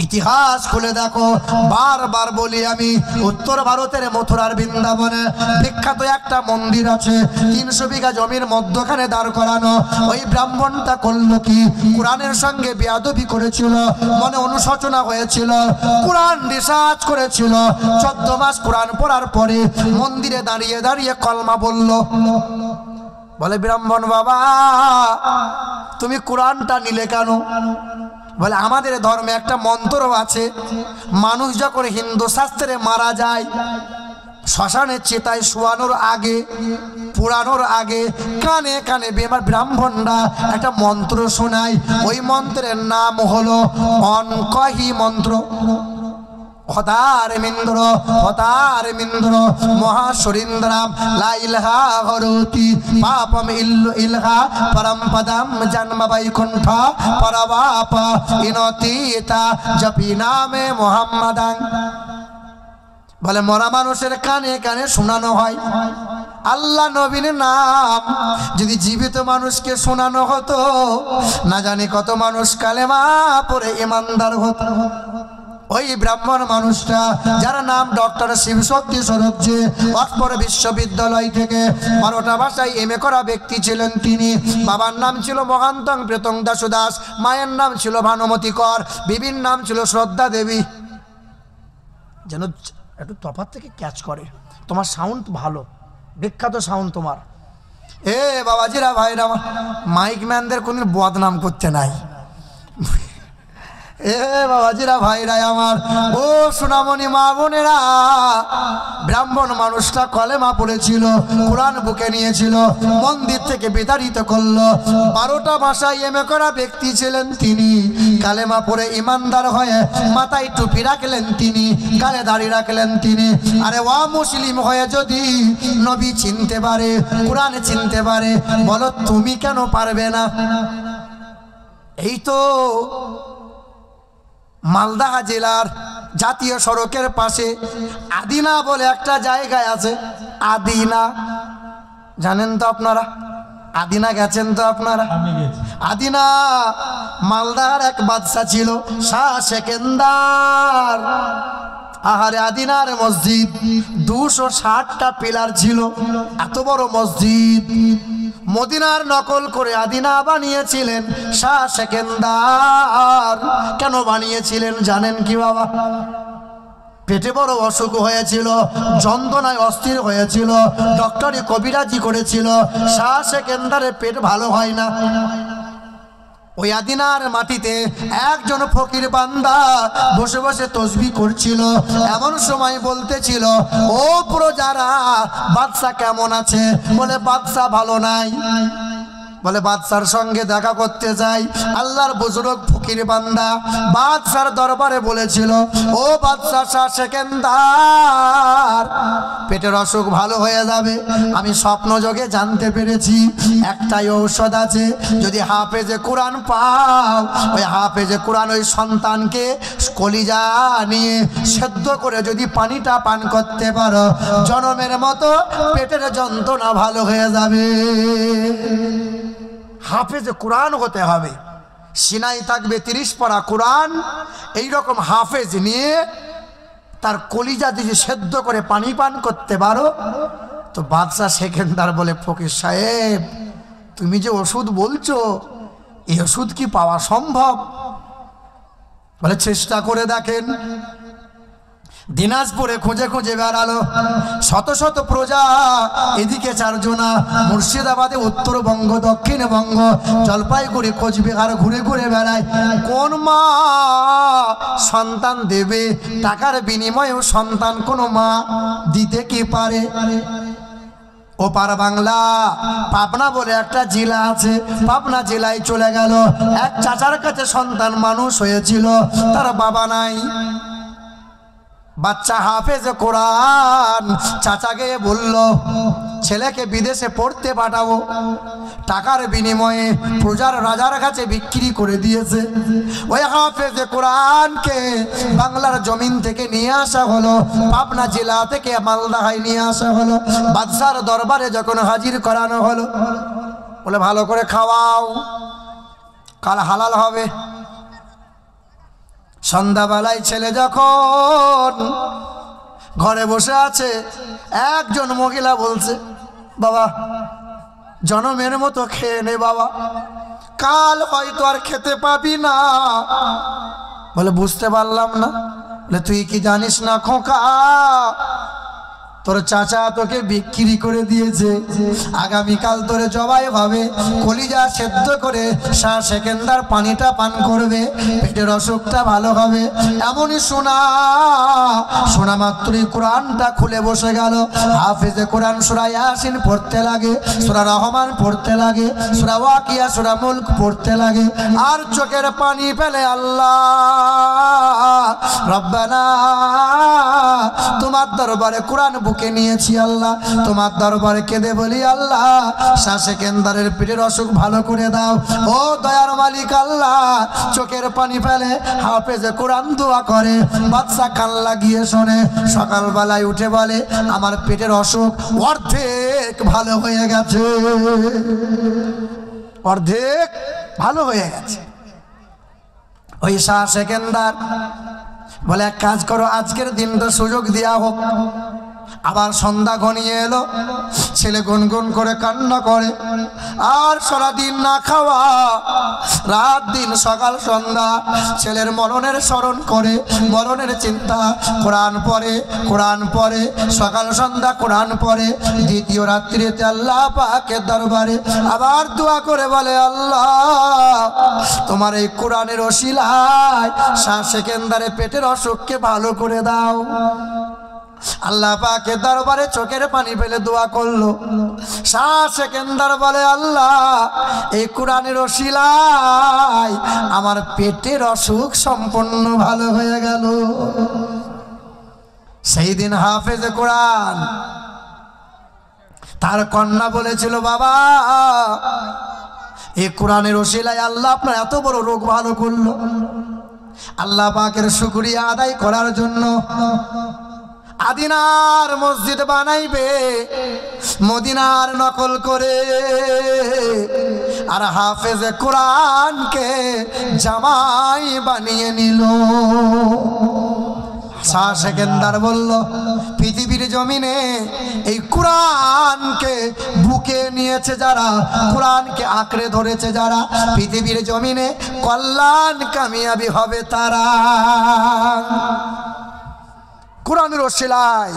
ইতিহাস খুলে দেখো, বারবার বলি আমি, উত্তর ভারতের মথুরার বৃন্দাবনে বিখ্যাত একটা মন্দির আছে, 300 বিঘা জমির মধ্যখানে দাঁড় করানো। ওই ব্রাহ্মণটা করলো কি, কোরআনের সঙ্গে বেয়াদবি করেছিল, মনে অনুশোচনা হয়েছিল, কোরআন রিসার্চ করেছিল। 14 মাস কোরআন পড়ার পরে মন্দিরে দাঁড়িয়ে দাঁড়িয়ে কলমা বলল। বলে, ব্রাহ্মণ বাবা তুমি কোরআনটা নিলে কেন? বলে, আমাদের ধর্মে একটা মন্ত্র আছে, মানুষ যখন হিন্দু শাস্ত্রে মারা যায় শ্মশানের চিতায় শোয়ানোর আগে, পুরানোর আগে কানে কানে বেমার ব্রাহ্মণরা একটা মন্ত্র শোনায়। ওই মন্ত্রের নাম হলো অনকহি মন্ত্র। হতার মিন্দ্র হতার মিন্দ্র মহাসুরিন্দ্রাম লা ইলাহা হরতি পাপম ইলহা পরম পদম জন্ম বৈকুণ্ঠ পরবাপ ইনতীতা জপি নামে মুহাম্মাদান। বলে, মরা মানুষের কানে কানে শোনানো হয় আল্লাহ নবীর নাম। যদি জীবিত মানুষকে শোনানো হতো, না জানি কত মানুষ কালেমা পড়ে ইমানদার হতো। ওই ব্রাহ্মণ মানুষটা, যার নাম ডক্টর শিবশক্তি সরোজ্জে, অক্সফোর্ড বিশ্ববিদ্যালয় থেকে 12টা ভাষায় MA করা ব্যক্তি ছিলেন তিনি। বাবার নাম ছিল মহান্তং প্রেতং দাসু দাস, মায়ের নাম ছিল ভানুমতি কর, বিবির নাম ছিল শ্রদ্ধা দেবী। যেন একটু তফাৎ থেকে ক্যাচ করে, তোমার সাউন্ড ভালো, বিখ্যাত সাউন্ড তোমার। এ বাবাজিরা ভাইরা, মাইক ম্যানদের কোনদিন বদনাম করতে নাই। এ বাবাজিরা ভাইরা আমার, ও সোনামণি মা বোনেরা, ব্রাহ্মণ মানুষটা কলেমা পড়েছিল, কোরআন বুকে নিয়েছিল, মন্দির থেকে বিতাড়িত করলো। 12টা ভাষায় MA করা ব্যক্তি ছিলেন তিনি। কালেমা পড়ে ইমানদার হয়ে মাথায় টুপি রাখলেন তিনি, গালে দাড়ি রাখলেন তিনি। আরে ওয়া মুসলিম হয়ে যদি নবী চিনতে পারে, কোরআন চিনতে পারে, বলো তুমি কেন পারবে না? এই তো মালদা জেলার জাতীয় সড়কের পাশে আদিনা বলে একটা জায়গায় আছে। আদিনা জানেন তো আপনারা? আদিনা গেছেন তো আপনারা? আদিনা মালদার এক বাদশা ছিল, শাহ সেকেন্দার। আহারে, আদিনার মসজিদ 260টা পিলার ছিল, এত বড় মসজিদ। মদিনার নকল করে আদিনা বানিয়েছিলেন শাহ সেকেন্দার। কেন বানিয়েছিলেন জানেন কি বাবা? পেটে বড় অসুখ হয়েছিল, যন্ত্রণায় অস্থির হয়েছিল, ডক্টরি কবিরাজি করেছিল, শাহ সেকেন্দারের পেট ভালো হয় না। ওই আদিনার মাটিতে একজন ফকির বান্দা বসে বসে তসবিহ করছিল। এমন সময় বলতেছিল, ও প্রজারা, বাদশা কেমন আছে? বলে, বাদশা ভালো নাই। বলে, বাদশার সঙ্গে দেখা করতে যাই। আল্লাহর বুজুর্গ ফকির বান্দা বাদশার দরবারে বলেছিল, ও বাদশা শাহ সেকেন্দার, পেটের অসুখ ভালো হয়ে যাবে। আমি স্বপ্ন যোগে জানতে পেরেছি একটাই ঔষধ আছে, যদি হাফেজে কোরআন পাও, ওই হাফেজে কোরআন ওই সন্তানকে কলিজা নিয়ে সেদ্ধ করে যদি পানিটা পান করতে পারো, জনমের মতো পেটের যন্ত্রণা ভালো হয়ে যাবে। হাফেজে কোরআন হতে হবে। সিনাই থাকবে 30 পারা কোরআন, এইরকম হাফেজ নিয়ে তার কলিজা দিয়ে সেদ্ধ করে পানি পান করতে পারো। তো বাদশাহ সেকেন্দার বলে, ফকির সাহেব তুমি যে ওষুধ বলছো, এই ওষুধ কি পাওয়া সম্ভব? বলে চেষ্টা করে দেখেন। দিনাজপুরে খুঁজে খুঁজে বেড়ালো, শত শত প্রজা, এদিকে 4 জনা, মুর্শিদাবাদে, উত্তরবঙ্গ, দক্ষিণবঙ্গ, জলপাইগুড়ি, কোচবিহার ঘুরে ঘুরে বেড়ায়। কোন মা সন্তান দেবে, টাকার বিনিময়েও সন্তান কোনো মা দিতে কি পারে? ওপার বাংলা পাবনা বলে একটা জেলা আছে, পাবনা জেলায় চলে গেল। এক চাচার কাছে সন্তান মানুষ হয়েছিল, তার বাবা নাই। বাচ্চা হাফেজ কোরআন, চাচাকে বলল ছেলেকে বিদেশে পড়তে পাঠাবো। টাকার বিনিময়ে প্রজার রাজার কাছে বিক্রি করে দিয়েছে। ওই হাফেজ কোরআনকে বাংলার জমিন থেকে নিয়ে আসা হলো, পাবনা জেলা থেকে মালদাহায় নিয়ে আসা হলো। বাদশার দরবারে যখন হাজির করানো হলো, বলে ভালো করে খাওয়াও, কাল হালাল হবে। সন্ধ্যাবেলায় ছেলে যখন ঘরে বসে আছে, একজন মহিলা বলছে, বাবা জনমের মতো খেয়ে নে বাবা, কাল হয়তো আর খেতে পাবি না। বলে বুঝতে পারলাম না। বলে তুই কি জানিস না খোকা, তোর চাচা তোকে বিক্রি করে দিয়েছে, আগামীকাল তোরে জবাই হবে, কলিজা সেদ্ধ করে শাহ সেকেন্দার পানিটা পান করবে, পেটের অসুখটা ভালো হবে। এমনই শোনা মাত্রই কোরআনটা খুলে বসে গেল। হাফেজে কোরআন সূরা ইয়াসিন পড়তে লাগে, সূরা রহমান পড়তে লাগে, সূরা ওয়াকিয়া, সূরা মুলক পড়তে লাগে। আর চোখের পানি ফেলে, আল্লাহ রব্বানা তোমার দরবারে কোরআন বুকে নিয়েছি, আল্লাহ তোমার দরবারে কেঁদে বলি, আল্লাহ শাহ সেকেন্দারের পেটের অসুখ ভালো করে দাও। ও দয়ার মালিক আল্লাহ, চোখের পানি ফেলে হাফেজে কোরআন দোয়া করে। বাদশা কান লাগিয়ে শোনে। সকালবেলায় উঠে বলে, আমার পেটের অসুখ অর্ধেক ভালো হয়ে গেছে, অর্ধেক ভালো হয়ে গেছে। ওই শাহ সেকেন্দার বলে, এক কাজ করো, আজকের দিনটা সুযোগ দেওয়া হোক। আবার সন্ধ্যা ঘনিয়ে এলো, ছেলে গুনগুন করে কান্না করে, আর সারাদিন না খাওয়া, রাত দিন সকাল সন্ধ্যা ছেলের মরণের স্মরণ করে, মরণের চিন্তা। কোরআন পড়ে, সকাল সন্ধ্যা কোরআন পড়ে। দ্বিতীয় রাত্রিতে আল্লাহ পাকের দরবারে আবার দোয়া করে বলে, আল্লাহ তোমার এই কোরআনের ওসিলায় শাহ সেকেন্দারের পেটের অসুখকে ভালো করে দাও। আল্লাহ পাকের দরবারে চোখের পানি ফেলে দোয়া করলো। শাহ সেকেন্দার বলে, আল্লাহ এই কোরআনের ওসিলায় আমার পেটের অসুখ সম্পূর্ণ ভালো হয়ে গেল। সেই দিন হাফেজ কোরআন তার কন্যা বলেছিল, বাবা এই কোরআনের ওসিলায় আল্লাহ আপনার এত বড় রোগ ভালো করলো। আল্লাহ পাকের শুকরিয়া আদায় করার জন্য আদিনার মসজিদ বানাইবে, মদিনার নকল করে, আর হাফেজ কোরআনকে জামাই বানিয়ে নিল। শাহ সেকেন্দার বলল, পৃথিবীর জমিনে এই কোরআনকে বুকে নিয়েছে যারা, কোরআনকে আঁকড়ে ধরেছে যারা, পৃথিবীর জমিনে কল্যাণ কামিয়াবি হবে তারা। কোরআনের ওসিলায়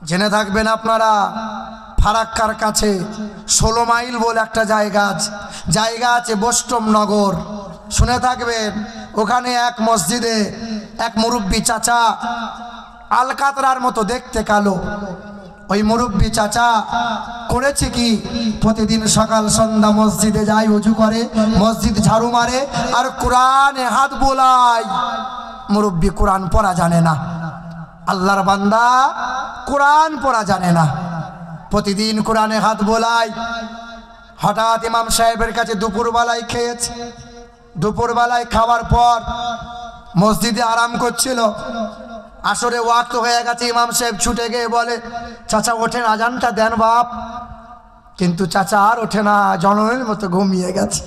জেনে থাকবেন আপনারা, ফারাক্কার কাছে 16 মাইল বলে একটা জায়গা আছে বৈষ্ণবনগর, শুনে থাকবেন। ওখানে এক মসজিদে এক মুরব্বী চাচা, আলকাতরার মতো দেখতে কালো। ওই মুরব্বী চাচা করেছে কি, প্রতিদিন সকাল সন্ধ্যা মসজিদে যায়, ওযু করে, মসজিদ ঝাড়ু মারে, আর কোরআনে হাত বোলায়। মুরব্বী কোরআন পড়া জানে না, আল্লাহর বান্দা কোরআন পড়া জানে না, প্রতিদিন কোরআনে হাত বোলায়। হঠাৎ ইমাম সাহেবের কাছে দুপুরবেলায় খেয়েছে, দুপুরবেলায় খাওয়ার পর মসজিদে আরাম করছিল, আসরে ওয়াক্ত হয়ে গেছে। ইমাম সাহেব ছুটে গিয়ে বলে, চাচা ওঠেন, আজানটা দেন বাপ। কিন্তু চাচা আর ওঠে না, জনমের মতো ঘুমিয়ে গেছে।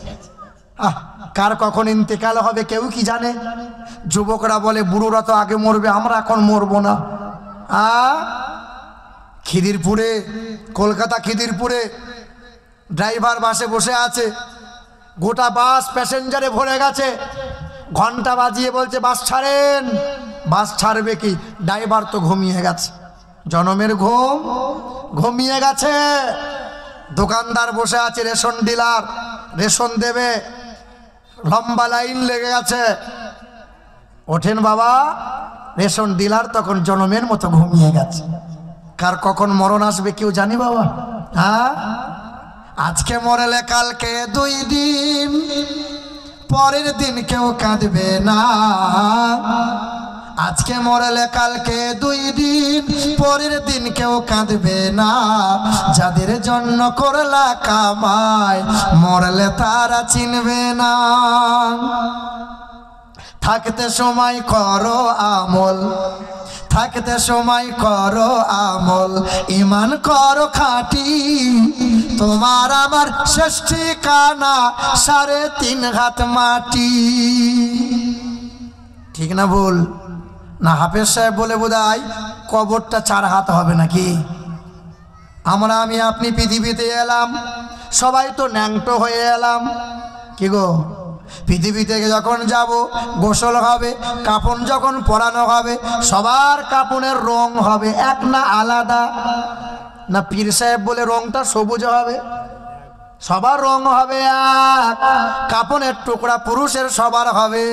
কার কখন ইন্তেকাল হবে কেউ কি জানে? যুবকরা বলে বুড়োরা তো আগে মরবে, আমরা এখন মরবো না। খিদিরপুরে, কলকাতা খিদিরপুরে ড্রাইভার বাসে বসে আছে, গোটা বাস প্যাসেঞ্জারে ভরে গেছে, ঘন্টা বাজিয়ে বলছে বাস ছাড়েন। বাস ছাড়বে কি? ড্রাইভার তো ঘুমিয়ে গেছে, জনমের ঘুম, ঘুমিয়ে গেছে। দোকানদার বসে আছে, রেশন ডিলার, রেশন দেবে, লম্বা লাইন লেগে গেছে। ওঠেন বাবা, রেশন ডিলার তখন জনমের মতো ঘুমিয়ে গেছে। কার কখন মরণ আসবে কেউ জানি বাবা? আজকে মরলে কালকে 2 দিন, পরের দিন কেউ কাঁদবে না। আজকে মরলে কালকে 2 দিন, পরের দিন কেউ কাঁদবে না। যাদের জন্য করলা কামাই, মরলে তারা চিনবে না। থাকতে সময় করো আমল, থাকতে সময় করো আমল, ইমান করো খাঁটি। তোমার আমার শেষ ঠিকানা 3.5 হাত মাটি। ঠিক না ভুল? না হাফেজ সাহেব বলে বোধহয় কবরটা 4 হাত হবে নাকি? আমি আপনি পৃথিবীতে এলাম, সবাই তো ন্যাংটো হয়ে এলাম। কি গো, পৃথিবী থেকে যখন যাব গোসল হবে, কাপড় যখন পরানো হবে, সবার কাপড়ের রং হবে এক না আলাদা? না পীর সাহেব বলে রংটা সবুজ হবে? সবার রং হবে এক। কাপড়ের টুকরা পুরুষের সবার হবে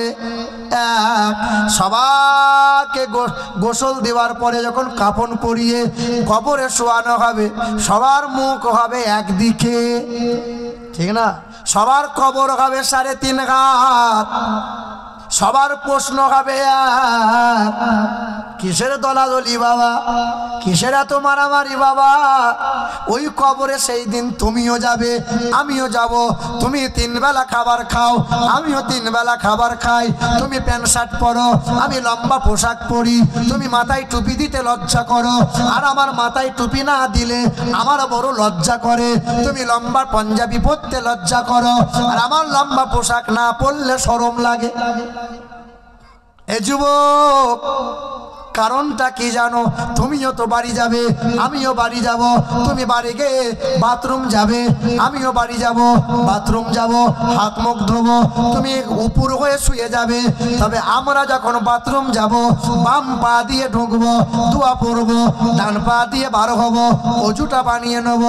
এক। সবাইকে গোসল দেওয়ার পরে যখন কাপড় পরিয়ে কবরে শোয়ানো হবে, সবার মুখ হবে একদিকে, ঠিক না? সবার কবর হবে 3.5 হাত। সবার প্রশ্ন হবে এক। কিসের দলাদলি বাবা, কিসের এত মারামারি বাবা? ওই কবরে সেই দিন তুমিও যাবে, আমিও যাব। তুমি 3 বেলা খাবার খাও, আমিও 3 বেলা খাবার খাই। তুমি প্যান্ট শার্ট পরো, আমি লম্বা পোশাক পরি। তুমি মাথায় টুপি দিতে লজ্জা করো, আর আমার মাথায় টুপি না দিলে আমার বড় লজ্জা করে। তুমি লম্বা পাঞ্জাবি পরতে লজ্জা করো, আর আমার লম্বা পোশাক না পরলে শরম লাগে। এ যুবক, কারণটা কি জানো? তুমিও তো বাড়ি যাবে, আমিও বাড়ি যাব। তুমি বাড়ি গিয়ে বাথরুম যাবে, আমিও বাড়ি যাব, বাথরুম যাব, হাত মুখ ধোবো। তুমি উপর হয়ে শুয়ে যাবে, তবে আমরা যখন বাথরুম যাব, বাম পা দিয়ে ঢুকবো, দোয়া পড়বো, ডান পা দিয়ে বার হব, অজুটা বানিয়ে নেব,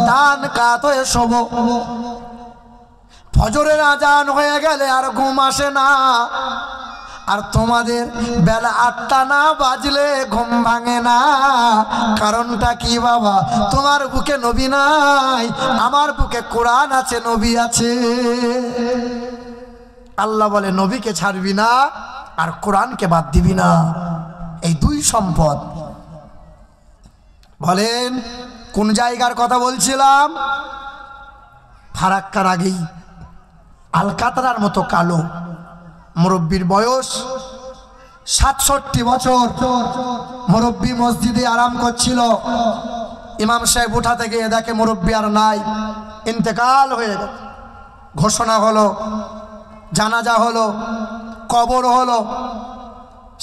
ডান কাত হয়ে শোবো। ফজরের আজান হয়ে গেলে আর ঘুম আসে না। আর তোমাদের বেলা 8টা না বাজলে ঘুম ভাঙে না। কারণটা কি বাবা? তোমার বুকে নবী নাই, আমার বুকে কোরআন আছে, নবী আছে। আল্লাহ বলে নবীকে ছাড়বি না আর কোরআনকে বাদ দিবি না। এই 2 সম্পদ। বলেন কোন জায়গার কথা বলছিলাম? ফারাক্কার আগেই আলকাতরার মতো কালো মুরব্বীর বয়স 67 বছর। মুরব্বী মসজিদে আরাম করছিল। ইমাম সাহেব উঠা থেকে দেখে মুরব্বী আর নাই, ইন্তেকাল হয়ে গেছে। ঘোষণা হলো, জানাজা হলো, কবর হলো।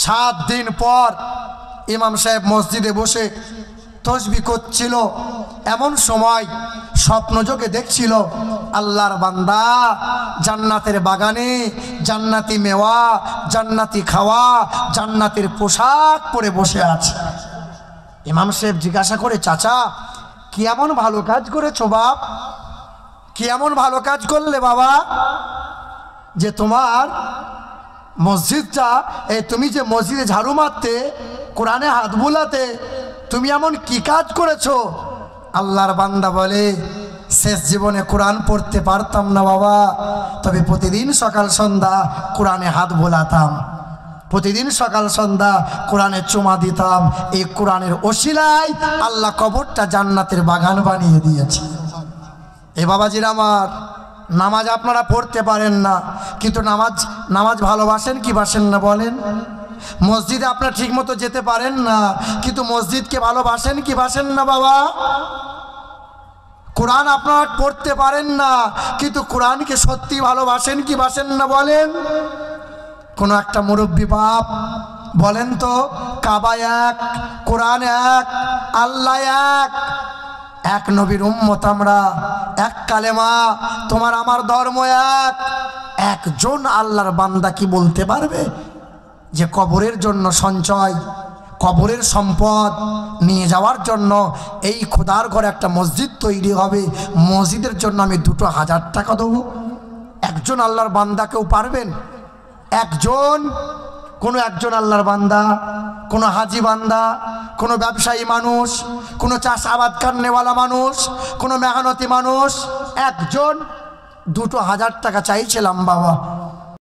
7 দিন পর ইমাম সাহেব মসজিদে বসে তসবিহ করছিল। এমন সময় স্বপ্নযোগে দেখছিল আল্লাহর বান্দা জান্নাতের বাগানে জান্নাতি মেওয়া, জান্নাতি খাওয়া, জান্নাতের পোশাক পরে বসে আছে। ইমাম সাহেব জিজ্ঞাসা করে, চাচা কি এমন ভালো কাজ করেছো বাপ? কি এমন ভালো কাজ করলে বাবা যে তোমার মসজিদটা, তুমি যে মসজিদে ঝাড়ু মারতে, কোরআনে হাত বুলাতে, তুমি এমন কি কাজ করেছো? আল্লাহর বান্দা বলে, শেষ জীবনে কোরআন পড়তে পারতাম না বাবা, তবে প্রতিদিন সকাল সন্ধ্যা কোরআনে হাত বোলাতাম, প্রতিদিন সকাল সন্ধ্যা কোরআনে চুমা দিতাম। এই কোরআনের ওসিলায় আল্লাহ কবরটা জান্নাতের বাগান বানিয়ে দিয়েছে। এ বাবাজির আমার, নামাজ আপনারা পড়তে পারেন না, কিন্তু নামাজ ভালোবাসেন কি বাসেন না বলেন? মসজিদে আপনারা ঠিক মতো যেতে পারেন না, কিন্তু মসজিদকে ভালোবাসেন কি বাসেন না বাবা? কোরআন আপনারা পড়তে পারেন না, কিন্তু কোরআনকে সত্যি ভালোবাসেন কি বাসেন না বলেন? কোনো একটা মুরব্বী বাপ বলেন তো, কাবা এক, কোরআন এক, আল্লাহ এক, এক নবীর উম্মত আমরা, এক কালেমা, তোমার আমার ধর্ম এক। একজন আল্লাহর বান্দা কি বলতে পারবে যে কবরের জন্য সঞ্চয়, কবরের সম্পদ নিয়ে যাওয়ার জন্য এই খোদার ঘরে একটা মসজিদ তৈরি হবে, মসজিদের জন্য আমি 2,000 টাকা দেবো? একজন আল্লাহর বান্দা কেউ পারবেন? একজন, কোনো একজন আল্লাহর বান্দা, কোনো হাজি বান্দা, কোনো ব্যবসায়ী মানুষ, কোনো চাষাবাদ কান্নেওয়ালা মানুষ, কোনো মেহনতি মানুষ, একজন 2,000 টাকা চাইছিলাম বাবা।